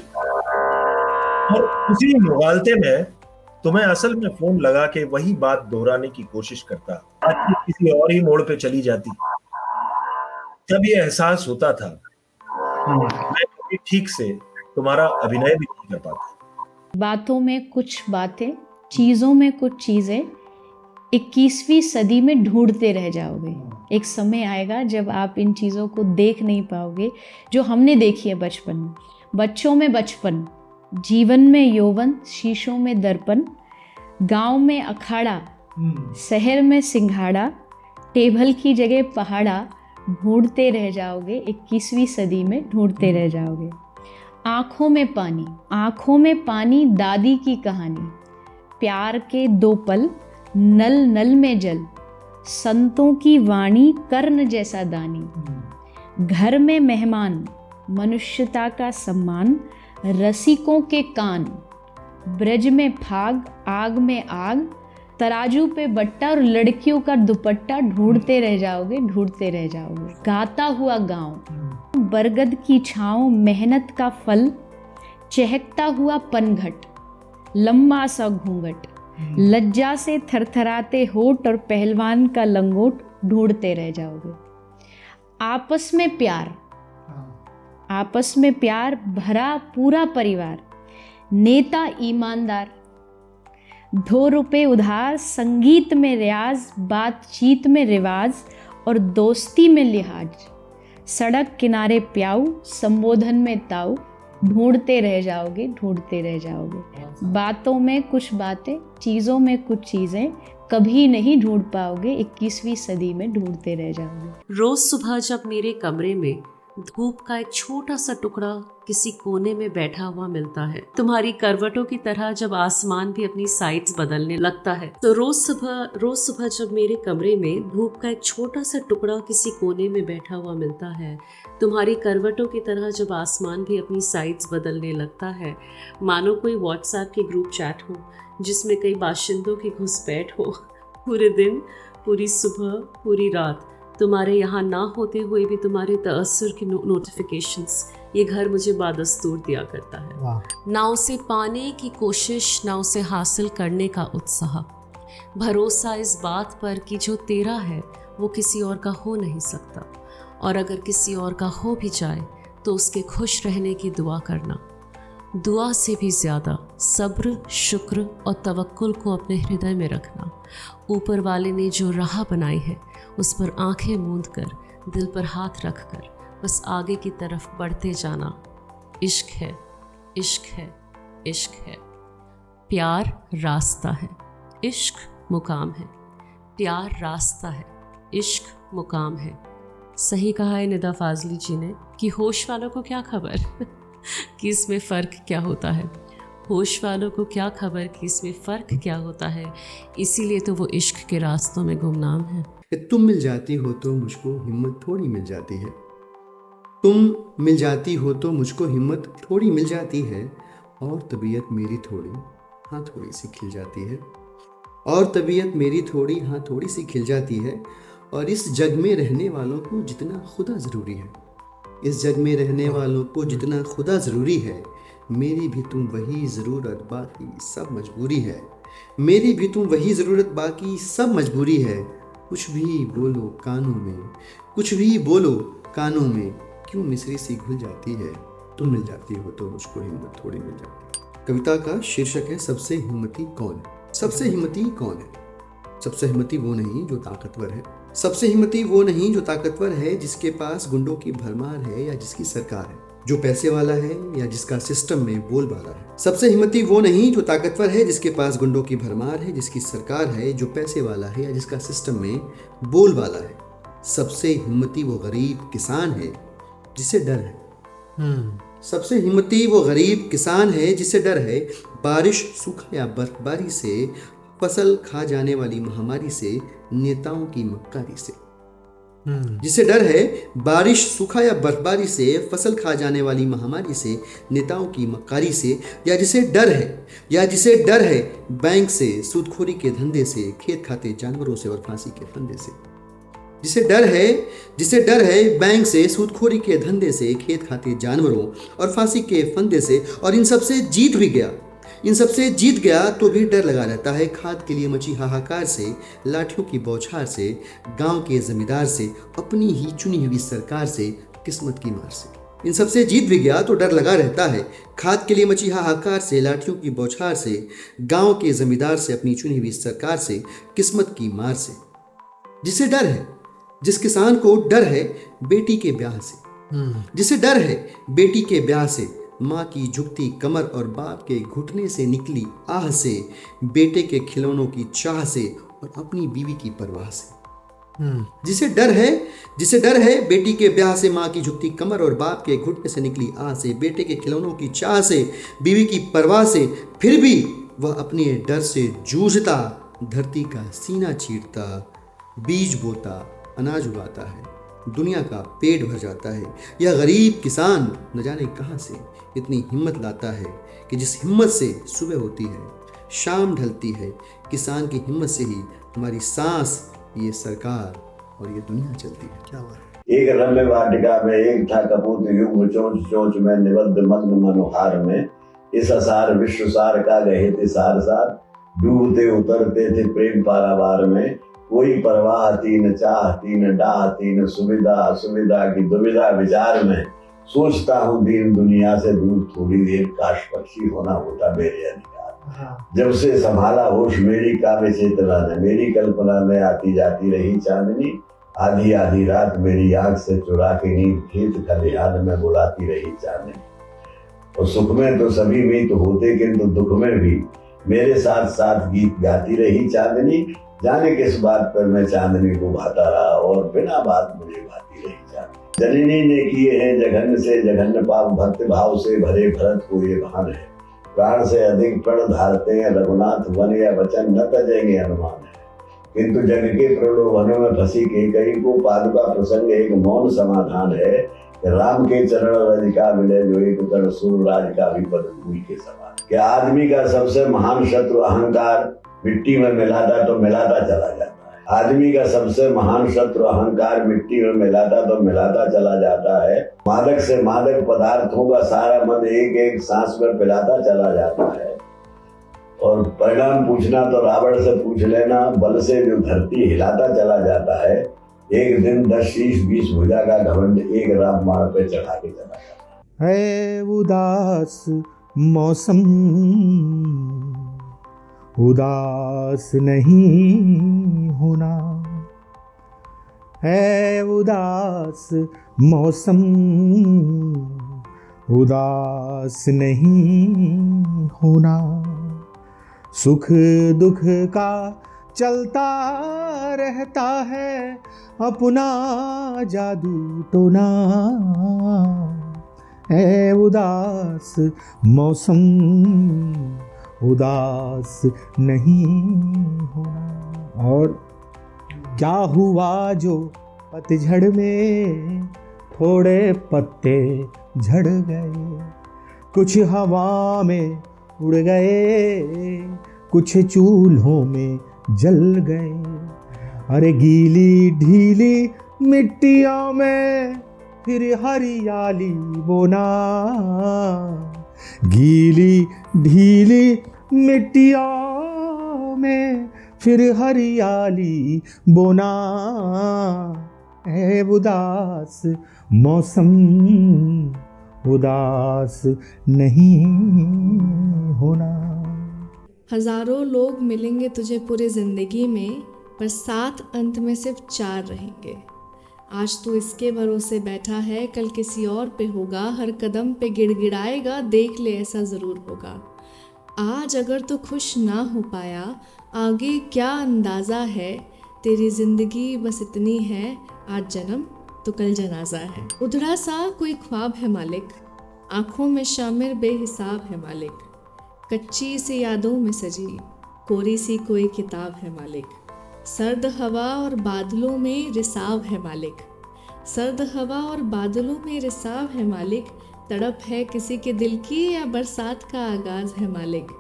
और उसी मुगालते में तुम्हें असल में फोन लगा के वही बात दोहराने की कोशिश करता। बातचीत किसी और ही मोड़ पे चली जाती। तब ये एहसास होता था मैं कभी ठीक से तुम्हारा अभिनय भी नहीं कर पाता। बातों में कुछ बातें, चीजों में कुछ चीजें 21वीं सदी में ढूंढते रह जाओगे। एक समय आएगा जब आप इन चीज़ों को देख नहीं पाओगे जो हमने देखी है बचपन में। बच्चों में बचपन, जीवन में यौवन, शीशों में दर्पण, गांव में अखाड़ा, शहर में सिंघाड़ा, टेबल की जगह पहाड़ा, ढूंढते रह जाओगे 21वीं सदी में, ढूंढते रह जाओगे। आँखों में पानी, दादी की कहानी, प्यार के 2 पल, नल नल में जल, संतों की वाणी, कर्ण जैसा दानी, घर में मेहमान, मनुष्यता का सम्मान, रसिकों के कान, ब्रज में फाग, आग में आग, तराजू पे बट्टा और लड़कियों का दुपट्टा, ढूंढते रह जाओगे, ढूंढते रह जाओगे। गाता हुआ गांव, बरगद की छाँव, मेहनत का फल, चहकता हुआ पनघट, लंबा सा घूंघट, लज्जा से थरथराते होठ और पहलवान का लंगोट, ढूंढते रह जाओगे। आपस में प्यार भरा पूरा परिवार, नेता ईमानदार, 2 रुपए उधार, संगीत में रियाज, बातचीत में रिवाज और दोस्ती में लिहाज, सड़क किनारे प्याऊ, संबोधन में ताऊ, ढूंढते रह जाओगे, ढूंढते रह जाओगे। बातों में कुछ बातें, चीज़ों में कुछ चीज़ें, कभी नहीं ढूंढ पाओगे, 21वीं सदी में ढूंढते रह जाओगे। रोज सुबह जब मेरे कमरे में धूप का एक छोटा सा टुकड़ा किसी कोने में बैठा हुआ मिलता है। तुम्हारी करवटों की तरह जब आसमान भी अपनी साइड्स बदलने लगता है, तो रोज सुबह जब मेरे कमरे में धूप का एक छोटा सा टुकड़ा किसी कोने में बैठा हुआ मिलता है, तुम्हारी करवटों की तरह जब आसमान भी अपनी साइड्स बदलने लगता है, मानो कोई व्हाट्सएप की ग्रुप चैट हो जिसमें कई बाशिंदों की घुसपैठ हो। पूरे दिन, पूरी सुबह, पूरी रात तुम्हारे यहाँ ना होते हुए भी तुम्हारे तअस्सुर की नोटिफिकेशंस ये घर मुझे बादस्तूर दिया करता है। ना उसे पाने की कोशिश, ना उसे हासिल करने का उत्साह, भरोसा इस बात पर कि जो तेरा है वो किसी और का हो नहीं सकता, और अगर किसी और का हो भी जाए तो उसके खुश रहने की दुआ करना। दुआ से भी ज़्यादा सब्र, शुक्र और तवक्कुल को अपने हृदय में रखना। ऊपर वाले ने जो राह बनाई है उस पर आंखें मूंद कर, दिल पर हाथ रख कर बस आगे की तरफ बढ़ते जाना। इश्क है, इश्क है, इश्क है। प्यार रास्ता है, इश्क मुकाम है। प्यार रास्ता है, इश्क मुकाम है। सही कहा है निदा फाजली जी ने कि होश वालों को क्या खबर कि इसमें फ़र्क क्या होता है। होश वालों को क्या खबर कि इसमें फ़र्क क्या होता है। इसीलिए तो वो इश्क के रास्तों में गुमनाम है। तुम मिल जाती हो तो मुझको हिम्मत थोड़ी मिल जाती है। तुम मिल जाती हो तो मुझको हिम्मत थोड़ी मिल जाती है, और तबीयत मेरी थोड़ी हाँ थोड़ी सी खिल जाती है। और तबीयत मेरी थोड़ी हाँ थोड़ी सी खिल जाती है। और इस जग में रहने वालों को जितना खुदा ज़रूरी है, इस जग में रहने वालों को जितना खुदा ज़रूरी है, मेरी भी तुम वही ज़रूरत बाकी सब मजबूरी है। मेरी भी तुम वही ज़रूरत बाकी सब मजबूरी है। कुछ भी बोलो कानों में, कुछ भी बोलो कानों में, क्यों मिसरी सी घुल जाती है। तुम मिल जाती हो तो मुझको हिम्मत थोड़ी मिल जाती है। कविता का शीर्षक है सबसे हिम्मती कौन है। सबसे हिम्मती कौन है? सबसे हिम्मती वो नहीं जो ताकतवर है। सबसे हिम्मती वो नहीं जो ताकतवर है, जिसके पास गुंडों की भरमार है या जिसकी सरकार है, जो पैसे वाला है या जिसका सिस्टम में बोलबाला है। सबसे हिम्मती वो नहीं जो ताकतवर है, जिसके पास गुंडों की भरमार है, जिसकी सरकार है, जो पैसे वाला है या जिसका सिस्टम में बोलबाला है। सबसे हिम्मती वो गरीब किसान है जिसे डर है। सबसे हिम्मती वो गरीब किसान है जिसे डर है, बारिश, सूखा या बर्फबारी से, फसल खा जाने वाली महामारी से, नेताओं की मक्कारी से। जिसे डर है बारिश, सूखा या बर्फबारी से, फसल खा जाने वाली महामारी से, नेताओं की मक्कारी से, या जिसे डर है बैंक से, सूदखोरी के धंधे से, खेत खाते जानवरों से और फांसी के फंदे से। जिसे डर है बैंक से, सूदखोरी के धंधे से, खेत खाते जानवरों और फांसी के फंदे से, और इन सब से जीत गया तो भी डर लगा रहता है। खाद के लिए मची हाहाकार से, लाठियों की बौछार से, गांव के जमींदार से, अपनी ही चुनी हुई सरकार से, किस्मत की मार से। इन सब से जीत भी गया तो डर लगा रहता है। खाद के लिए मची हाहाकार से, लाठियों की बौछार से, गांव के जमींदार से, अपनी चुनी हुई सरकार से, किस्मत की मार से। जिसे डर है, जिस किसान को डर है बेटी के ब्याह से, जिसे डर है बेटी के ब्याह से, माँ की झुकती कमर और बाप के घुटने से निकली आह से, बेटे के खिलौनों की चाह से और अपनी बीवी की परवाह से। जिसे डर है बेटी के ब्याह से, माँ की झुकती कमर और बाप के घुटने से निकली आह से, बेटे के खिलौनों की चाह से, बीवी की परवाह से, फिर भी वह अपने डर से जूझता, धरती का सीना चीरता, बीज बोता, अनाज उगाता है, दुनिया का पेट भर जाता है। यह गरीब किसान न जाने कहाँ से इतनी हिम्मत लाता है कि जिस हिम्मत से सुबह होती है, शाम ढलती है, किसान की हिम्मत से ही हमारी सांस, ये सरकार और ये दुनिया चलती है। क्या बात है। एक रम्य वाटिका में एक था कपूत युग, चोंच चोंच में निबद्ध मग्न मनोहार में, इस असार विश्व सार का गहे थे सार सार, डूबते उतरते थे प्रेम पारावार में, कोई परवाह तीन चाह तीन डाह तीन सुविधा, असुविधा की दुविधा विचार में, सोचता हूँ दीन दुनिया से दूर थोड़ी देर, काश पक्षी होना होता मेरे अधिकार। जब से संभाला होश मेरी काव्य चेतना ने, मेरी कल्पना में आती जाती रही चांदनी, आधी आधी रात मेरी आंख से चुरा के नींद खेत खलिहान में बुलाती रही चांदनी। और सुख में तो सभी मीत होते, किंतु दुख में भी मेरे साथ साथ गीत गाती रही चांदनी। जाने किस बात पर मैं चांदनी को भाता रहा और बिना बात मुझे भाती रही चांदनी। जननी ने किए हैं जघन्य से जघन्य पाप, भक्ति भाव से भरे भरत को ये भान है। प्राण से अधिक प्रण धारते हैं रघुनाथ, वन या वचन न तजेंगे अनुमान है। किंतु जग के प्रलोभनों में फंसी कैकेयी को पादुका प्रसंग एक मौन समाधान है। राम के चरण रज का मिले जो एक उतर सूर्यराज का विपद भूल के समान। क्या आदमी का सबसे महान शत्रु अहंकार मिट्टी में मिलाता तो मिलाता चला जाता है। आदमी का सबसे महान शत्रु अहंकार मिट्टी में मिलाता तो मिलाता चला जाता है। मादक से मादक पदार्थों का सारा मन एक एक सांस में पिलाता चला जाता है। और परिणाम पूछना तो रावण से पूछ लेना, बल से जो धरती हिलाता चला जाता है। एक दिन 10 शीश 20 भुजा का घमंड एक रामबाण पे चढ़ा के चला जाता है। उदास मौसम उदास नहीं होना है, उदास मौसम उदास नहीं होना। सुख दुख का चलता रहता है अपना जादू टोना है। उदास मौसम उदास नहीं होना। और क्या हुआ जो पतझड़ में थोड़े पत्ते झड़ गए, कुछ हवा में उड़ गए, कुछ चूल्हों में जल गए। अरे गीली ढीली मिट्टियों में फिर हरियाली बोना, गीली ढीली मिट्टियों में फिर हरियाली बोना है। उदास मौसम उदास नहीं होना। हजारों लोग मिलेंगे तुझे पूरी जिंदगी में, पर 7 अंत में सिर्फ 4 रहेंगे। आज तू इसके भरोसे बैठा है, कल किसी और पे होगा। हर कदम पे गिड़गिड़ाएगा, देख ले ऐसा ज़रूर होगा। आज अगर तू खुश ना हो पाया, आगे क्या अंदाज़ा है। तेरी ज़िंदगी बस इतनी है, आज जन्म तो कल जनाजा है। उधड़ा सा कोई ख्वाब है मालिक, आँखों में शामिर बेहिसाब है मालिक। कच्ची सी यादों में सजी कोरी सी कोई किताब है मालिक। सर्द हवा और बादलों में रिसाव है मालिक। सर्द हवा और बादलों में रिसाव है मालिक। तड़प है किसी के दिल की या बरसात का आगाज़ है मालिक।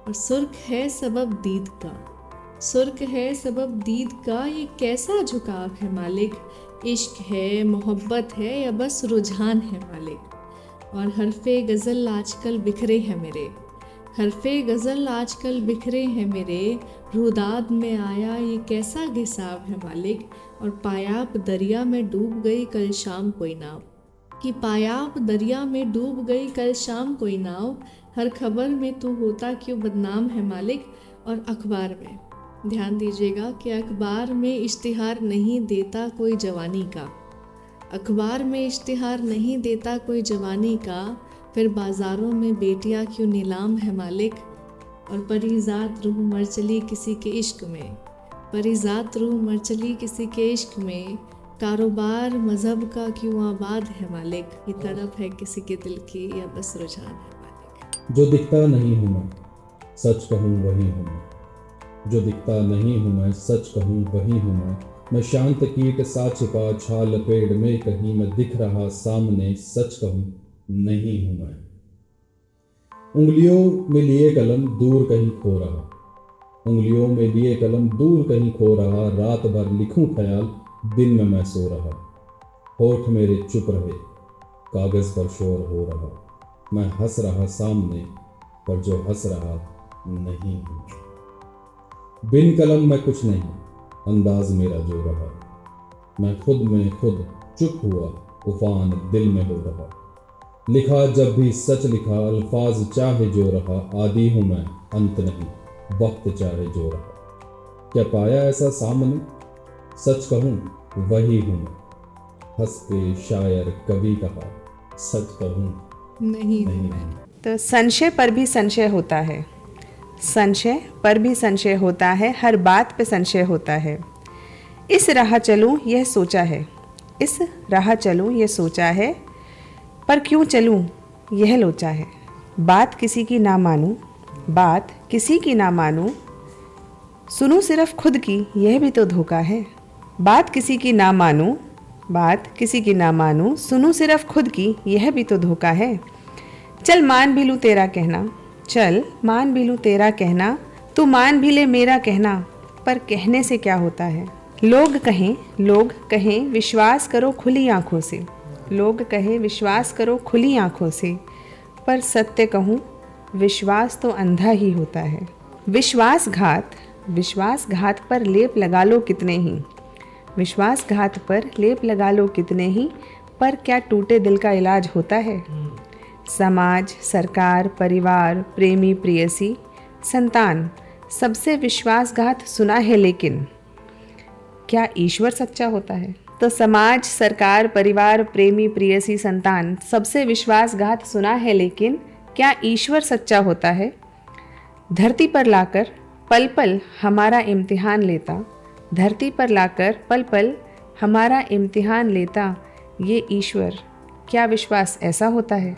और सुर्ख है सबब दीद का, सुर्ख है सबब दीद का, ये कैसा झुकाव है मालिक। इश्क है, मोहब्बत है या बस रुझान है मालिक। और हरफे गज़ल आजकल बिखरे हैं मेरे, हरफे गज़ल आजकल बिखरे हैं मेरे। रुदाद में आया ये कैसा गिसाव है मालिक। और पायाब दरिया में डूब गई कल शाम कोई नाव, कि पायाब दरिया में डूब गई कल शाम कोई नाव। हर खबर में तू होता क्यों बदनाम है मालिक। और अखबार में ध्यान दीजिएगा कि अखबार में इश्तिहार नहीं देता कोई जवानी का, अखबार में इश्तिहार नहीं देता कोई जवानी का। फिर बाज़ारों में बेटियां क्यों नीलाम है मालिक। और परीज़ात रूह मर चली किसी के इश्क में, परीज़ात रूह मर चली किसी के इश्क में। कारोबार मज़हब का क्यों आबाद है मालिक। ये तड़प है किसी के दिल की या बस रुझान है मालिक। जो दिखता नहीं हूँ मैं सच कहूँ वही हूँ मैं, जो दिखता नहीं हूँ मैं सच कहूँ वही हूँ मैं शांत कीट सा छिपा छाल पेड़ में कहीं मैं दिख रहा सामने सच कहूँ नहीं हूँ मैं। उंगलियों में लिए कलम दूर कहीं खो रहा, उंगलियों में लिए कलम दूर कहीं खो रहा। रात भर लिखूं ख्याल दिन में मैं सो रहा। होठ मेरे चुप रहे कागज पर शोर हो रहा। मैं हंस रहा सामने पर जो हंस रहा नहीं हूँ। बिन कलम में कुछ नहीं अंदाज मेरा जो रहा। मैं खुद में खुद चुप हुआ उफान दिल में हो रहा। लिखा जब भी सच लिखा अल्फाज चाहे जो रहा। आदि हूँ मैं अंत नहीं वक्त चाहे जो रहा। क्या पाया ऐसा सामने सच कहूँ वही हूँ मैं। हंस के शायर कवि कहा सच कहूँ नहीं हूँ मैं। तो संशय पर भी संशय होता है। संशय पर भी संशय होता है, हर बात पे संशय होता है। इस राह चलूं यह सोचा है, इस राह चलूं यह सोचा है, पर क्यों चलूं यह लोचा है। बात किसी की ना मानूं, बात किसी की ना मानूं, सुनूं सिर्फ खुद की यह भी तो धोखा है। बात किसी की ना मानूं, बात किसी की ना मानूं, सुनूं सिर्फ खुद की यह भी तो धोखा है। चल मान भी लूँ तेरा कहना, चल मान भी लूँ तेरा कहना, तू मान भी ले मेरा कहना, पर कहने से क्या होता है। लोग कहें विश्वास करो खुली आंखों से, लोग कहें विश्वास करो खुली आंखों से, पर सत्य कहूँ विश्वास तो अंधा ही होता है। विश्वासघात पर लेप लगा लो कितने ही, विश्वासघात पर लेप लगा लो कितने ही, पर क्या टूटे दिल का इलाज होता है। समाज, सरकार, परिवार, प्रेमी, प्रेयसी, संतान, सबसे विश्वासघात सुना है, लेकिन क्या ईश्वर सच्चा होता है। तो समाज, सरकार, परिवार, प्रेमी, प्रेयसी, संतान, सबसे विश्वासघात सुना है, लेकिन क्या ईश्वर सच्चा होता है। धरती पर लाकर पल पल हमारा इम्तिहान लेता, धरती पर लाकर पल पल हमारा इम्तिहान लेता, ये ईश्वर, क्या विश्वास ऐसा होता है।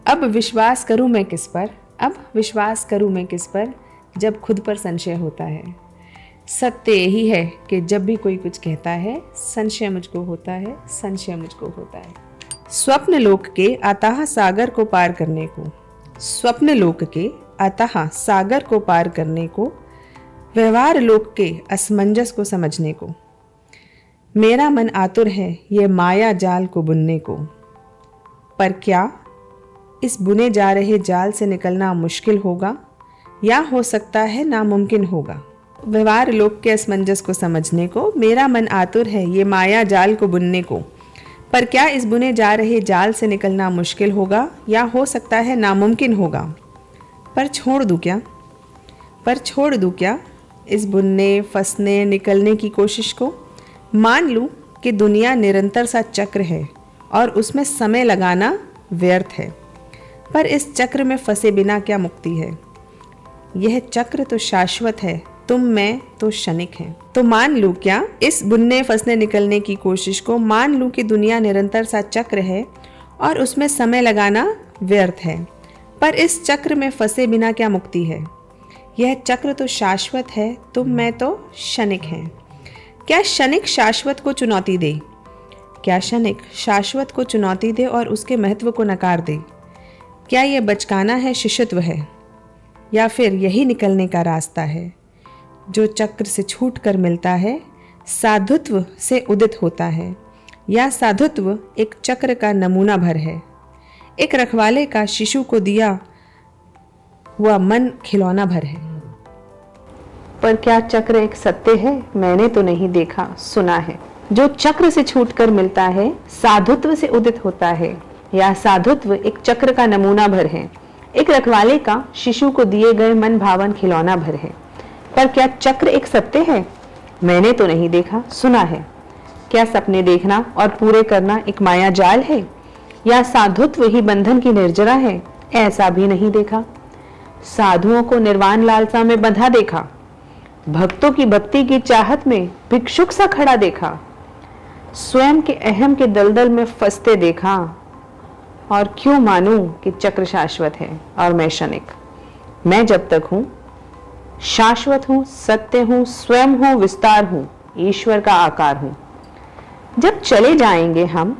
अब विश्वास करूं मैं किस पर, अब विश्वास करूं मैं किस पर, जब खुद पर संशय होता है। सत्य यही है कि जब भी कोई कुछ कहता है, संशय मुझको होता है, संशय मुझको होता है। स्वप्न लोक के अथाह सागर को पार करने को, स्वप्न लोक के अथाह सागर को पार करने को, व्यवहार लोक के असमंजस को समझने को, मेरा मन आतुर है ये माया जाल को बुनने को, पर क्या इस बुने जा रहे जाल से निकलना मुश्किल होगा, या हो सकता है नामुमकिन होगा। व्यवहार लोक के असमंजस को समझने को, मेरा मन आतुर है ये माया जाल को बुनने को, पर क्या इस बुने जा रहे जाल से निकलना मुश्किल होगा, या हो सकता है नामुमकिन होगा। पर छोड़ दूँ क्या, पर छोड़ दूँ क्या इस बुनने, फंसने, निकलने की कोशिश को। मान लूँ कि दुनिया निरंतर सा चक्र है और उसमें समय लगाना व्यर्थ है, पर इस चक्र में फंसे बिना क्या मुक्ति है। यह चक्र तो शाश्वत है, तुम मैं तो क्षणिक हैं। तो मान लूँ क्या इस बुनने, फंसने, निकलने की कोशिश को, मान लूँ कि दुनिया निरंतर सा चक्र है और उसमें समय लगाना व्यर्थ है, पर इस चक्र में फंसे बिना क्या मुक्ति है। यह चक्र तो शाश्वत है, तुम मैं तो क्षणिक हैं। क्या क्षणिक शाश्वत को चुनौती दे, क्या क्षणिक शाश्वत को चुनौती दे और उसके महत्व को नकार दे। क्या यह बचकाना है, शिशुत्व है, या फिर यही निकलने का रास्ता है। जो चक्र से छूट कर मिलता है, साधुत्व से उदित होता है, या साधुत्व एक चक्र का नमूना भर है। एक रखवाले का शिशु को दिया हुआ मन खिलौना भर है। पर क्या चक्र एक सत्य है, मैंने तो नहीं देखा, सुना है। जो चक्र से छूटकर मिलता है, साधुत्व से उदित होता है, या साधुत्व एक चक्र का नमूना भर है। एक रखवाले का शिशु को दिए गए मन भावन खिलौना भर है। पर क्या चक्र एक सत्य है, मैंने तो नहीं देखा, सुना है। क्या सपने देखना और पूरे करना एक माया जाल है, या साधुत्व ही बंधन की निर्जरा है, ऐसा भी नहीं देखा। साधुओं को निर्वाण लालसा में बंधा देखा, भक्तों की भक्ति की चाहत में भिक्षुक सा खड़ा देखा, स्वयं के अहम के दलदल में फंसते देखा। और क्यों मानूं कि चक्र शाश्वत है और मैं क्षणिक। मैं जब तक हूं, शाश्वत हूं, सत्य हूं, स्वयं हूं, विस्तार हूं, ईश्वर का आकार हूं। जब चले जाएंगे हम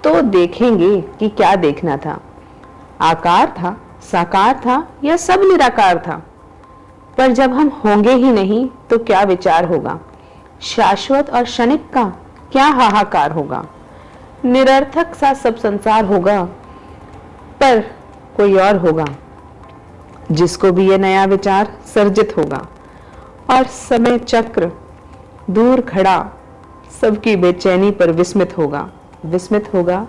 तो देखेंगे कि क्या देखना था, आकार था, साकार था, या सब निराकार था। पर जब हम होंगे ही नहीं तो क्या विचार होगा, शाश्वत और क्षणिक का क्या हाहाकार होगा। निरर्थक सा सब संसार होगा, पर कोई और होगा जिसको भी ये नया विचार सर्जित होगा। और समय चक्र दूर खड़ा सबकी बेचैनी पर विस्मित होगा, विस्मित होगा,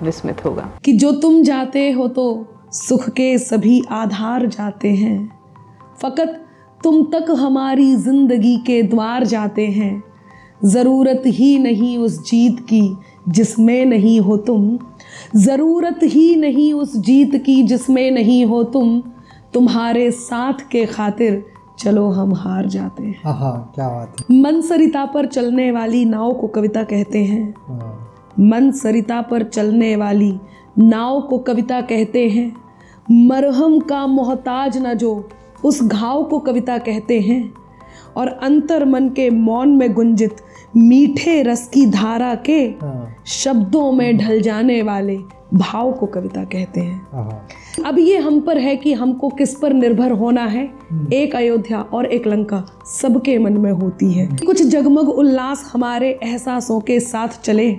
विस्मित होगा। कि जो तुम जाते हो तो सुख के सभी आधार जाते हैं, फकत तुम तक हमारी जिंदगी के द्वार जाते हैं। ज़रूरत ही नहीं उस जीत की जिसमें नहीं हो तुम, ज़रूरत ही नहीं उस जीत की जिसमें नहीं हो तुम। तुम्हारे साथ के खातिर चलो हम हार जाते हैं। हाँ, क्या बात है। मन सरिता पर चलने वाली नाव को कविता कहते हैं। मन सरिता पर चलने वाली नाव को कविता कहते हैं। मरहम का मोहताज न जो, उस घाव को कविता कहते हैं। और अंतर मन के मौन में गुंजित मीठे रस की धारा के शब्दों में ढल जाने वाले भाव को कविता कहते हैं। अब ये हम पर है कि हमको किस पर निर्भर होना है। एक अयोध्या और एक लंका सबके मन में होती है। कुछ जगमग उल्लास हमारे एहसासों के साथ चले,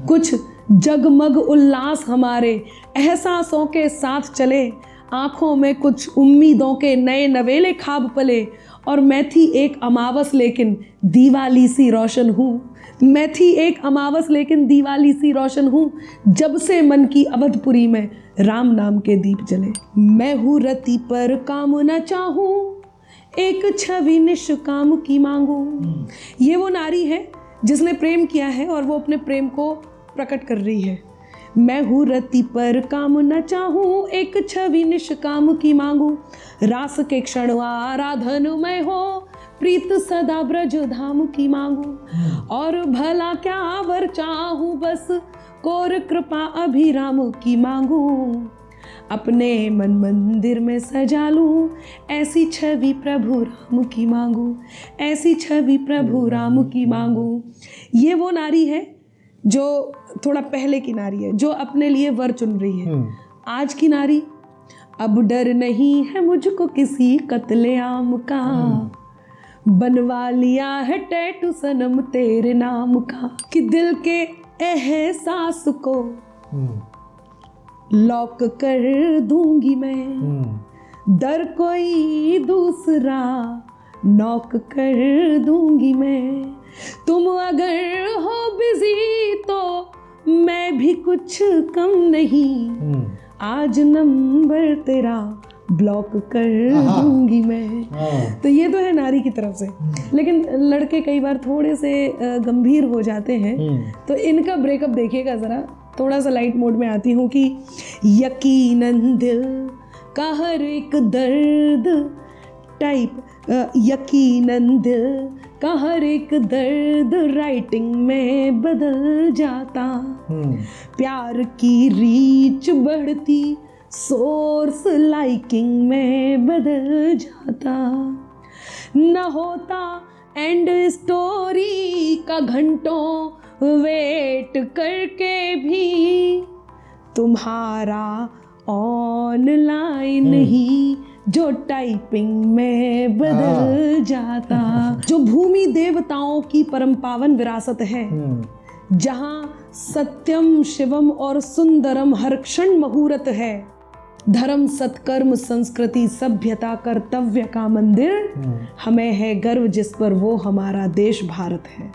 कुछ जगमग उल्लास हमारे एहसासों के साथ चले। आंखों में कुछ उम्मीदों के नए नवेले खाब पले। और मैं थी एक अमावस लेकिन दीवाली सी रोशन हूँ। मैं थी एक अमावस लेकिन दीवाली सी रोशन हूँ। जब से मन की अवधपुरी में राम नाम के दीप जले। मैं हूँ रति पर काम न चाहूँ, एक छवि निष्काम की मांगू। ये वो नारी है जिसने प्रेम किया है और वो अपने प्रेम को प्रकट कर रही है। मैं हूँ रति पर काम न चाहूँ, एक छवि निष्काम की मांगू। रास के क्षण आराधन मैं हो, प्रीत सदा ब्रज धाम की मांगू। और भला क्या वर चाहूँ, बस कोर कृपा अभिराम की मांगू। अपने मन मंदिर में सजा लूं, ऐसी छवि प्रभु राम की मांगू। ऐसी छवि प्रभु राम की मांगू। ये वो नारी है जो थोड़ा पहले की नारी है, जो अपने लिए वर चुन रही है। आज की नारी, अब डर नहीं है मुझको किसी कत्लेआम का, बनवा लिया है टैटू सनम तेरे नाम का। कि दिल के एहसास को लॉक कर दूंगी मैं, दर कोई दूसरा नॉक कर दूंगी मैं। तुम अगर हो बिजी तो मैं भी कुछ कम नहीं, आज नंबर तेरा ब्लॉक कर दूंगी मैं। तो ये तो है नारी की तरफ से। लेकिन लड़के कई बार थोड़े से गंभीर हो जाते हैं, तो इनका ब्रेकअप देखिएगा ज़रा। थोड़ा सा लाइट मोड में आती हूँ कि यकीनन दिल का हर एक दर्द टाइप, यकीनन दिल का हर एक दर्द राइटिंग में बदल जाता। प्यार की रीच बढ़ती सोर्स लाइकिंग में बदल जाता। न होता एंड स्टोरी का घंटों वेट करके भी, तुम्हारा ऑनलाइन ही जो टाइपिंग में बदल जाता। जो भूमि देवताओं की परम पावन विरासत है, जहाँ सत्यम शिवम और सुंदरम हर क्षण मुहूर्त है। धर्म सत्कर्म संस्कृति सभ्यता कर्तव्य का मंदिर, हमें है गर्व जिस पर वो हमारा देश भारत है।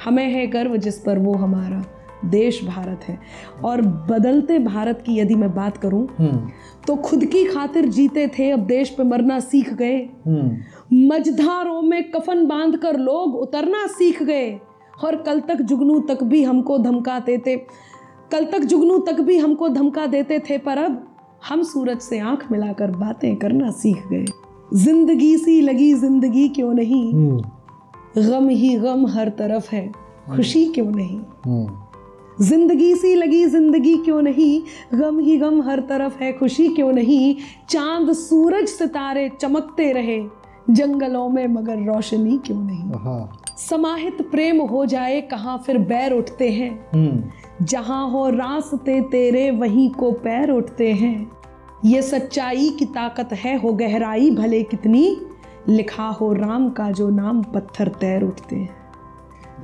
हमें है गर्व जिस पर वो हमारा देश भारत है। और बदलते भारत की यदि मैं बात करूं तो खुद की खातिर जीते थे, अब देश पे मरना सीख गए। मझधारों में कफन बांधकर लोग उतरना सीख गए। और कल तक जुगनू तक भी हमको धमका देते थे, पर अब हम सूरज से आंख मिलाकर बातें करना सीख गए। जिंदगी सी लगी जिंदगी क्यों नहीं, गम ही गम हर तरफ है, खुशी क्यों नहीं। जिंदगी सी लगी जिंदगी क्यों नहीं, गम ही गम हर तरफ है, खुशी क्यों नहीं। चांद सूरज सितारे चमकते रहे जंगलों में, मगर रोशनी क्यों नहीं। समाहित प्रेम हो जाए कहाँ फिर बैर उठते हैं, जहाँ हो रास्ते तेरे वहीं को पैर उठते हैं। ये सच्चाई की ताकत है, हो गहराई भले कितनी, लिखा हो राम का जो नाम पत्थर तैर उठते हैं।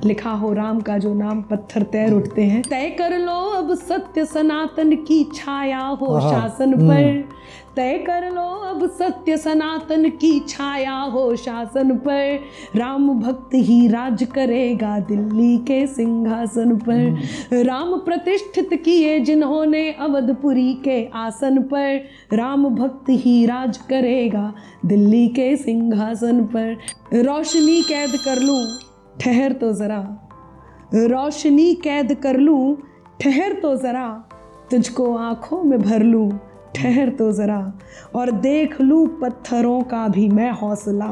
लिखा हो राम का जो नाम पत्थर तैर उठते हैं। तय कर लो अब सत्य सनातन की छाया हो शासन पर, तय कर लो अब सत्य सनातन की छाया हो शासन पर। राम भक्त ही राज करेगा दिल्ली के सिंहासन पर। राम प्रतिष्ठित किए जिन्होंने अवधपुरी के आसन पर, राम भक्त ही राज करेगा दिल्ली के सिंहासन पर। रोशनी कैद कर लूं ठहर तो ज़रा, रोशनी कैद कर लूं ठहर तो ज़रा, तुझको आँखों में भर लूं ठहर तो जरा और देख लूं पत्थरों का भी मैं हौसला,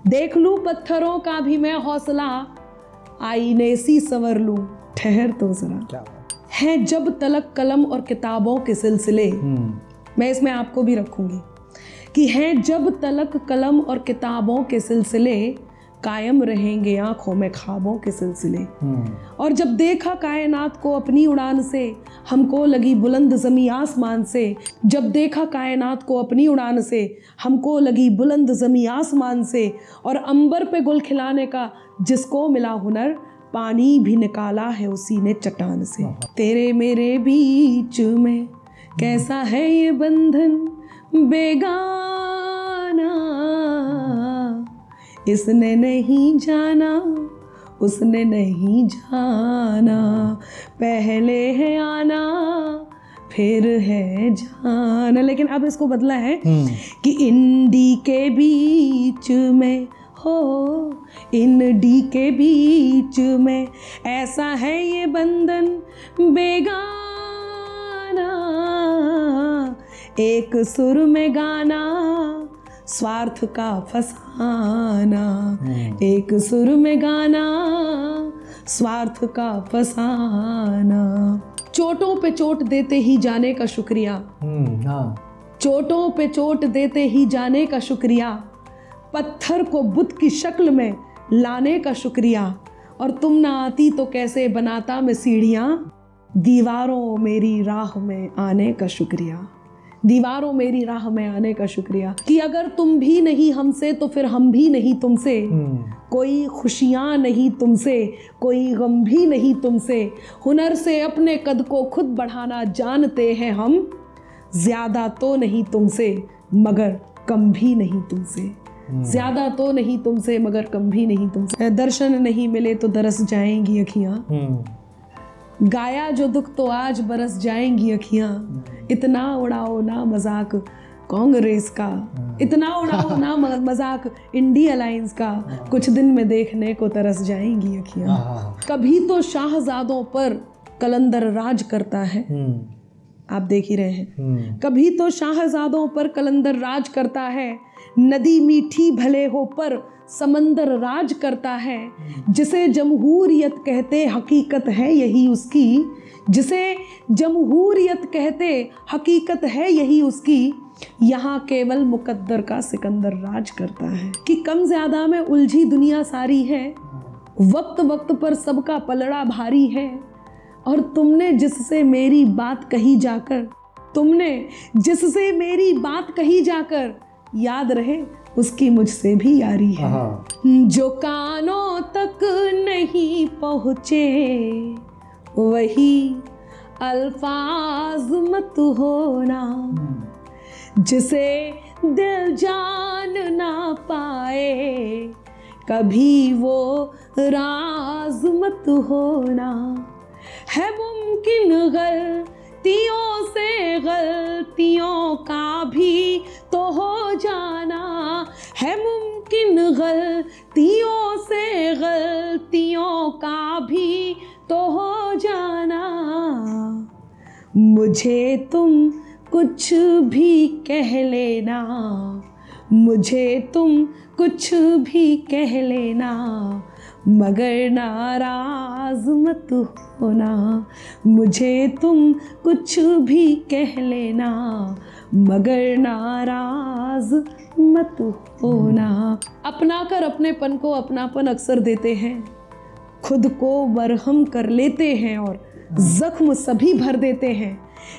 देख लूं पत्थरों का भी मैं हौसला, आईने सी संवर लूं ठहर तो जरा। है जब तलक कलम और किताबों के सिलसिले, मैं इसमें आपको भी रखूंगी कि है जब तलक कलम और किताबों के सिलसिले, कायम रहेंगे आंखों में ख्वाबों के सिलसिले। और जब देखा कायनात को अपनी उड़ान से, हमको लगी बुलंद ज़मीं आसमान से, जब देखा कायनात को अपनी उड़ान से, हमको लगी बुलंद ज़मीं आसमान से, और अंबर पे गुल खिलाने का जिसको मिला हुनर, पानी भी निकाला है उसी ने चट्टान से। तेरे मेरे बीच में कैसा है ये बंधन बेगाना, इसने नहीं जाना उसने नहीं जाना, पहले है आना फिर है जाना। लेकिन अब इसको बदला है कि इंडी के बीच में हो, इंडी के बीच में ऐसा है ये बंधन बेगाना, एक सुर में गाना स्वार्थ का फसाना, एक सुर में गाना स्वार्थ का फसाना। चोटों पे चोट देते ही जाने का शुक्रिया, चोटों पे चोट देते ही जाने का शुक्रिया, पत्थर को बुत की शक्ल में लाने का शुक्रिया, और तुम ना आती तो कैसे बनाता मैं सीढ़ियाँ, दीवारों मेरी राह में आने का शुक्रिया, दीवारों मेरी राह में आने का शुक्रिया। कि अगर तुम भी नहीं हमसे तो फिर हम भी नहीं तुमसे, कोई खुशियाँ नहीं तुमसे कोई गम भी नहीं तुमसे, हुनर से अपने कद को खुद बढ़ाना जानते हैं हम, ज़्यादा तो नहीं तुमसे मगर कम भी नहीं तुमसे, ज़्यादा तो नहीं तुमसे मगर कम भी नहीं तुमसे। दर्शन नहीं मिले तो दरस जाएंगी अखियाँ, गाया जो दुख तो आज बरस जाएंगी अखियाँ, इतना उड़ाओ ना मजाक कांग्रेस का, इतना उड़ाओ ना मजाक इंडी अलायंस का, कुछ दिन में देखने को तरस जाएंगी अखियाँ। कभी तो शाहजादों पर कलंदर राज करता है, आप देख ही रहे हैं, कभी तो शाहजादों पर कलंदर राज करता है, नदी मीठी भले हो पर समंदर राज करता है, जिसे जमहूरियत कहते हकीकत है यही उसकी, जिसे जमहूरियत कहते हकीकत है यही उसकी, यहाँ केवल मुकद्दर का सिकंदर राज करता है। कि कम ज्यादा में उलझी दुनिया सारी है, वक्त वक्त पर सबका पलड़ा भारी है, और तुमने जिससे मेरी बात कही जाकर, तुमने जिससे मेरी बात कही जाकर, याद रहे उसकी मुझसे भी यारी है। जो कानों तक नहीं पहुँचे वही अल्फाज मत होना, जिसे दिल जान ना पाए कभी वो राज मत होना। है मुमकिन गलतियों से गलतियों का भी तो हो जाना, है मुमकिन गलतियों से गलतियों का भी तो हो जाना। मुझे तुम कुछ भी कह लेना, मुझे तुम कुछ भी कह लेना, मगर नाराज मत होना। मुझे तुम कुछ भी कह लेना, मगर नाराज मत होना। अपना कर अपनेपन को अपनापन अक्सर देते हैं, खुद को बरहम कर लेते हैं और जख्म सभी भर देते हैं।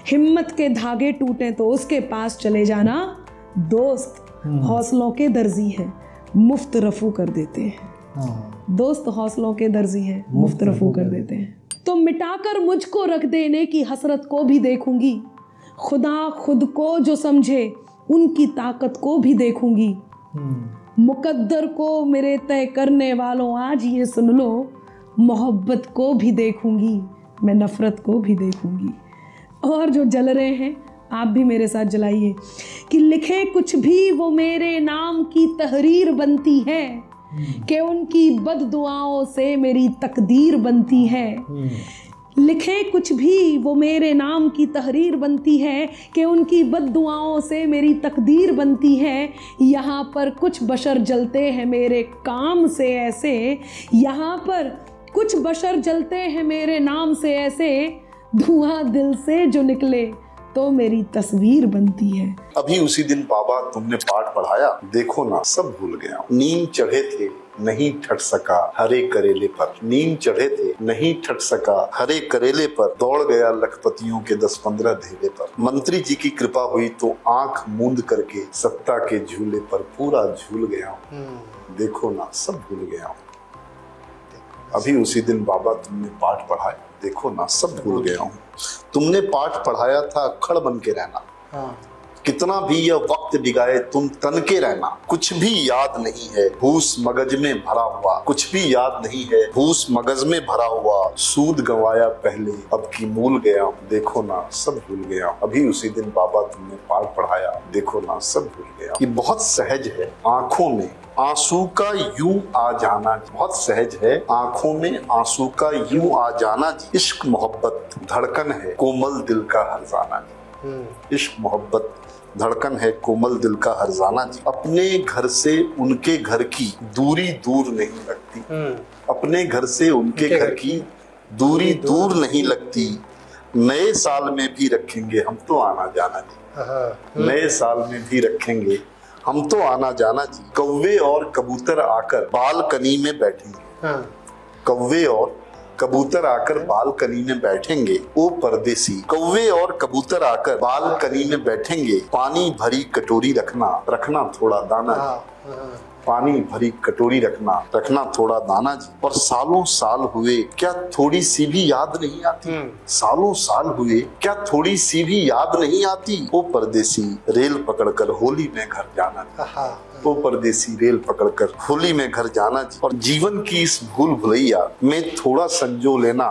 हिम्मत के धागे टूटे तो उसके पास चले जाना, दोस्त हौसलों के दर्जी हैं मुफ्त रफू कर देते हैं। दोस्त हौसलों के दर्जी हैं मुफ्त रफू कर देते हैं। तो मिटाकर मुझको रख देने की हसरत को भी देखूंगी, खुदा खुद को जो समझे उनकी ताकत को भी देखूंगी। मुकद्दर को मेरे तय करने वालों आज ये सुन लो, मोहब्बत को भी देखूंगी मैं नफरत को भी देखूंगी। और जो जल रहे हैं आप भी मेरे साथ जलाइए कि लिखे कुछ भी वो मेरे नाम की तहरीर बनती है, कि उनकी बद दुआओं से मेरी तकदीर बनती है, लिखे कुछ भी वो मेरे नाम की तहरीर बनती है कि उनकी बद्दुआओं से मेरी तकदीर बनती है। यहाँ पर कुछ बशर जलते हैं मेरे काम से ऐसे, यहाँ पर कुछ बशर जलते हैं मेरे नाम से ऐसे, धुआं दिल से जो निकले तो मेरी तस्वीर बनती है। अभी उसी दिन बाबा तुमने पाठ पढ़ाया, देखो ना सब भूल गया। नींद चढ़े थे नहीं ठट सका हरे करेले पर, नींद चढ़े थे नहीं ठट सका हरे करेले पर, दौड़ गया लखपतियों के 10-15 ढेले पर। मंत्री जी की कृपा हुई तो आंख मूंद करके सत्ता के झूले पर पूरा झूल गया हूँ, देखो ना सब भूल गया हूँ। अभी उसी दिन बाबा तुमने पाठ पढ़ाया, देखो ना सब भूल गया हूँ। तुमने पाठ पढ़ाया था अक्खड़ बन के रहना, कितना भी यह वक्त डिगाए तुम तन के रहना। कुछ भी याद नहीं है भूस मगज में भरा हुआ, कुछ भी याद नहीं है भूस मगज में भरा हुआ। सूद गंवाया पहले अब की मूल गया हूँ, देखो ना सब भूल गया हूँ। अभी उसी दिन बाबा तुमने पाठ पढ़ाया, देखो ना सब भूल गया। ये बहुत सहज है आंखों में आंसू का यूं आ जाना, बहुत सहज है आंखों में आंसू का यूं आ जाना जी। इश्क मोहब्बत धड़कन है कोमल दिल का हरजाना जी, इश्क मोहब्बत धड़कन है कोमल दिल का हरजाना जी। अपने घर से उनके घर की दूरी दूर नहीं लगती, अपने घर से उनके घर की दूरी दूर नहीं लगती। नए साल में भी रखेंगे हम तो आना जाना जी, नए साल में भी रखेंगे हम तो आना जाना जी। कौवे और कबूतर आकर बालकनी में बैठेंगे, कौवे और कबूतर आकर बालकनी में बैठेंगे। ओ परदेसी कौवे और कबूतर आकर बालकनी में बैठेंगे। पानी भरी कटोरी रखना, रखना थोड़ा दाना जी, पानी भरी कटोरी रखना, रखना थोड़ा दाना जी। और सालों साल हुए क्या थोड़ी सी भी याद नहीं आती, सालों साल हुए क्या थोड़ी सी भी याद नहीं आती। ओ परदेसी रेल पकड़कर होली में घर जाना जी, ओ परदेसी रेल पकड़कर होली में घर जाना जी। और जीवन की इस भूल भुलैया में थोड़ा संजो लेना,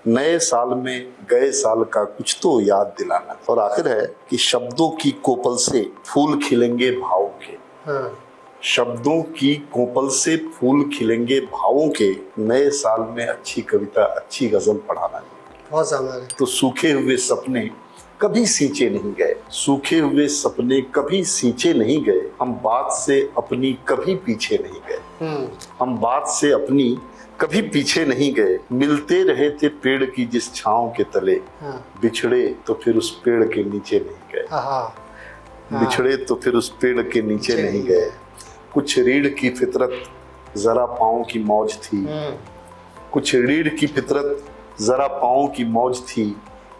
नए साल में गए साल का कुछ तो याद दिलाना। और आखिर है कि शब्दों की कोपल से फूल खिलेंगे भावों के, शब्दों की कोपल से फूल खिलेंगे भावों के। नए साल में अच्छी कविता अच्छी गजल पढ़ाना जी। तो सूखे हुए सपने कभी सींचे नहीं गए, सूखे हुए सपने कभी सींचे नहीं गए। हम बात से अपनी कभी पीछे नहीं गए, हम बात से अपनी कभी पीछे नहीं गए। मिलते रहे थे पेड़ की जिस छांव के तले, बिछड़े तो फिर उस पेड़ के नीचे नहीं गए, बिछड़े तो फिर उस पेड़ के नीचे नहीं गए। कुछ रीढ़ की फितरत जरा पाँव की मौज थी, कुछ रीढ़ की फितरत जरा पाँव की मौज थी।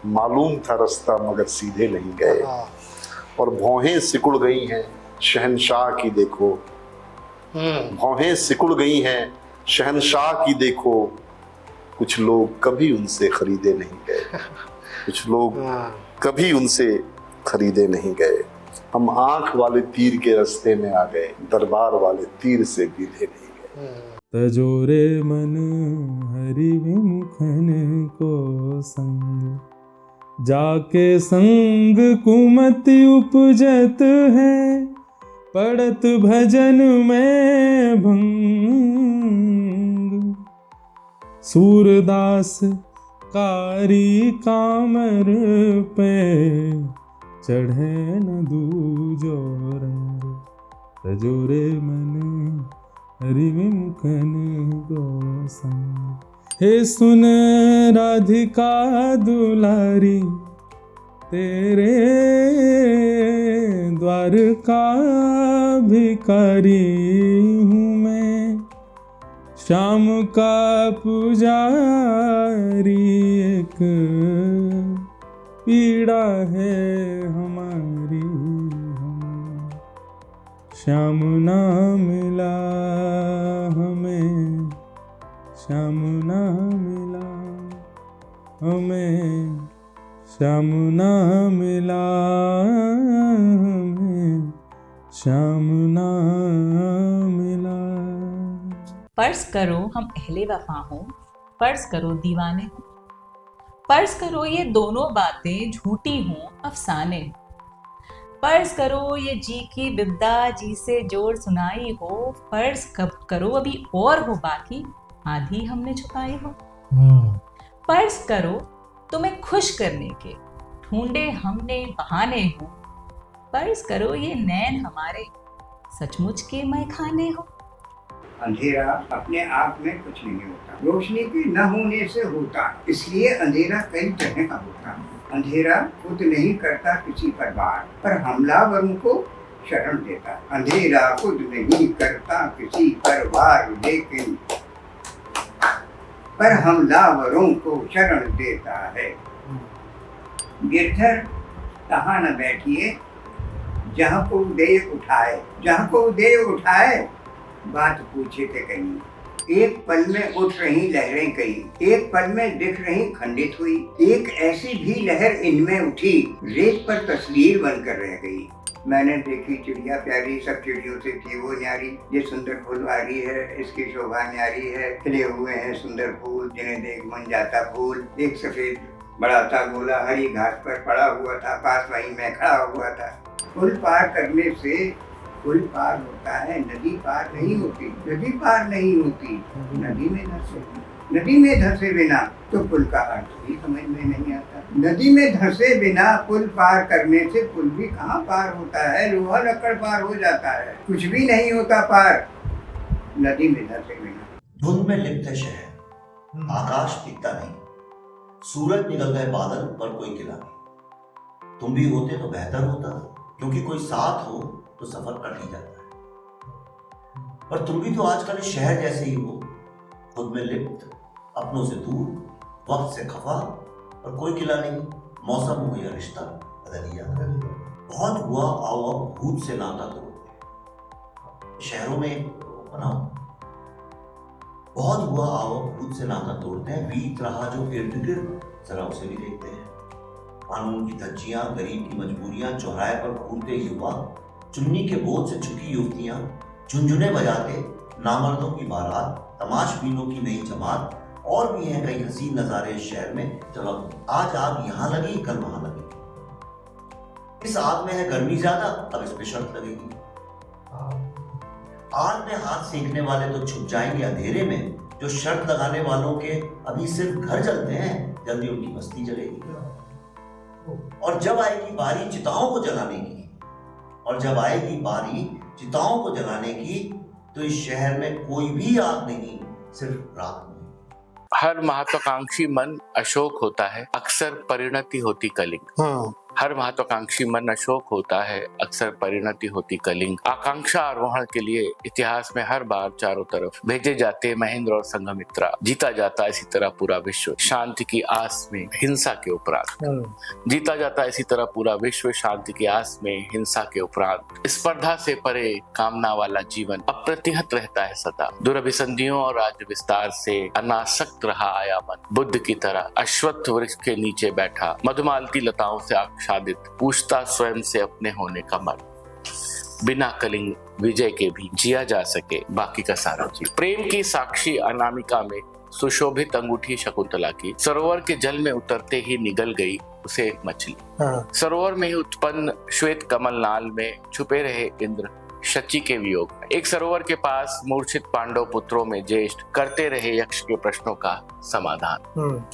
मालूम था रास्ता मगर सीधे नहीं गए। और भौहें सिकुड़ गई हैं शहनशाह की देखो, भौहें सिकुड़ गई हैं शहनशाह की देखो। कुछ लोग कभी उनसे खरीदे नहीं गए, कुछ लोग कभी उनसे खरीदे नहीं गए। हम आंख वाले तीर के रास्ते में आ गए, दरबार वाले तीर से बीधे नहीं गए। तजोरे मन हरि विमुखन को संग, जाके संग कुमति उपजत है। पड़त भजन में भंग, सूरदास कारी कामर पे, चढ़े न दूजो रंग। तजोरे मन हरि विमुखन को संग। हे सुन राधिका दुलारी, तेरे द्वार का भिखारी हूँ मैं। श्याम का पुजारी एक पीड़ा है हमारी, हम श्याम ना मिला हमें, श्याम ना मिला हमें, श्याम ना मिला हमें, श्याम ना मिला। फर्ज करो हम अहले वफा हों, फर्ज करो दीवाने हों, फर्ज करो ये दोनों बातें झूठी हों अफसाने, फर्ज करो ये जी की विद्या जी से जोड़ सुनाई हो, फर्ज कब करो अभी और हो बाकी आधी हमने छुपाई हो, फर्ज करो तुम्हें खुश करने के ढूंढे हमने बहाने हो। फर्ज करो ये नैन हमारे सचमुच के मैखाने हो। अंधेरा अपने आप में कुछ नहीं होता, रोशनी के न होने से होता, इसलिए अंधेरा कई तरह का होता। अंधेरा खुद नहीं करता किसी पर वार, पर हमलावरों को शरण देता। अंधेरा खुद नहीं करता किसी पर वार, लेकिन पर हमलावरों को शरण देता है। गिरधर कहाँ न बैठिए जहाँ को उदय उठाए, जहाँ को उदय उठाए बात पूछे थे कहीं। एक पल में उठ रही लहरें कई, एक पल में दिख रही खंडित हुई। एक ऐसी भी लहर इनमें उठी, रेत पर तस्वीर बनकर रह गई। मैंने देखी चिड़िया प्यारी, सब चिड़ियों से थी वो न्यारी। ये सुंदर फुलवारी है, इसकी शोभा न्यारी है। खिले हुए हैं सुंदर फूल, जिन्हें देख मन जाता फूल। एक सफेद बड़ा सा गोला हरी घास पर पड़ा हुआ था, पास वहीं मैं खड़ा हुआ था। पुल पार करने से पुल पार होता है, नदी पार नहीं होती। नदी पार नहीं होती नदी में धंसे, नदी में धंसे बिना तो पुल का अर्थ भी समझ में नहीं आता। नदी में धंसे बिना पुल पार करने से पुल भी कहाँ पार होता है, लोहा लकड़ पार हो जाता है, कुछ भी नहीं होता पार नदी में धंसे बिना। धुंध में लिप्त है शहर, आकाश दिखता नहीं, सूरज निकल गए बादल पर कोई किला नहीं। तुम भी होते तो बेहतर होता, क्योंकि कोई साथ हो तो सफर कट ही जाता है। पर तुम भी तो आजकल शहर जैसे ही हो, खुद में लिप्त, अपनों से दूर, वक्त से खफा, और कोई किला नहीं। मौसम हो या रिश्ता बदल ही जाता है। बहुत हुआ आओ भूत से नाता तोड़ते, शहरों में बनाओ। बहुत हुआ आओ भूत से नाता तोड़ते हैं, बीत रहा जो इर्द गिर्द जरा उसे भी देखते हैं। कानून की धज्जियां, गरीब की मजबूरियां, चौराहे पर घूमते युवा, चुन्नी के बोझ से झुकी युवतियां, झुनझुने बजाते नामर्दों की बारात, तमाशबीनों की नई जमात, और भी हैं कई हसीन नजारे इस शहर में। चलो आज आग यहाँ लगी, कल वहां लगी। इस आग में है गर्मी ज्यादा, अब इस पे शर्त लगेगी। आग में हाथ सेकने वाले तो छुप जाएंगे अंधेरे में, जो शर्त लगाने वालों के अभी सिर्फ घर जलते हैं, जल्दी उनकी बस्ती जलेगी। और जब आएगी बारी चिताओं को जलाने की, और जब आएगी बारी चिताओं को जलाने की, तो इस शहर में कोई भी आग नहीं, सिर्फ रात में। हर महत्वाकांक्षी मन अशोक होता है, अक्सर परिणति होती कलिंग। हर महत्वाकांक्षी मन अशोक होता है, अक्सर परिणति होती कलिंग। आकांक्षा आरोहण के लिए इतिहास में हर बार चारों तरफ भेजे जाते महेंद्र और संघमित्रा। जीता जाता इसी तरह पूरा विश्व, शांति की आस में हिंसा के उपरांत। जीता जाता इसी तरह पूरा विश्व, शांति की आस में हिंसा के उपरांत। स्पर्धा से परे कामना वाला जीवन अप्रतिहत रहता है सदा। दुरभिसंधियों और राज्य विस्तार से अनासक्त रहा आया मन, बुद्ध की तरह अश्वत्थ वृक्ष के नीचे बैठा, मधुमालती लताओं से आच्छादित, पूछता स्वयं से अपने होने का मन। बिना कलिंग विजय के भी जिया जा सके बाकी का सारा जीवन। प्रेम की साक्षी अनामिका में सुशोभित अंगूठी शकुंतला की, सरोवर के जल में उतरते ही निगल गई उसे एक मछली। सरोवर में ही उत्पन्न श्वेत कमल नाल में छुपे रहे इंद्र शची के वियोग में। एक सरोवर के पास मूर्छित पांडव पुत्रों में ज्येष्ठ करते रहे यक्ष के प्रश्नों का समाधान।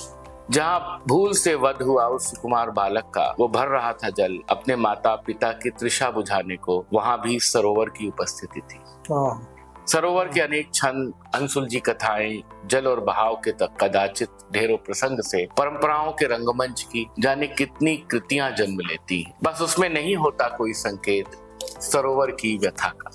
जहाँ भूल से वध हुआ उस सुकुमार बालक का, वो भर रहा था जल अपने माता पिता की तृषा बुझाने को, वहां भी सरोवर की उपस्थिति थी। सरोवर के अनेक छंद, अनसुलझी कथाएं, जल और बहाव के तक कदाचित ढेरों प्रसंग से परंपराओं के रंगमंच की जाने कितनी कृतियां जन्म लेती हैं। बस उसमें नहीं होता कोई संकेत सरोवर की व्यथा का।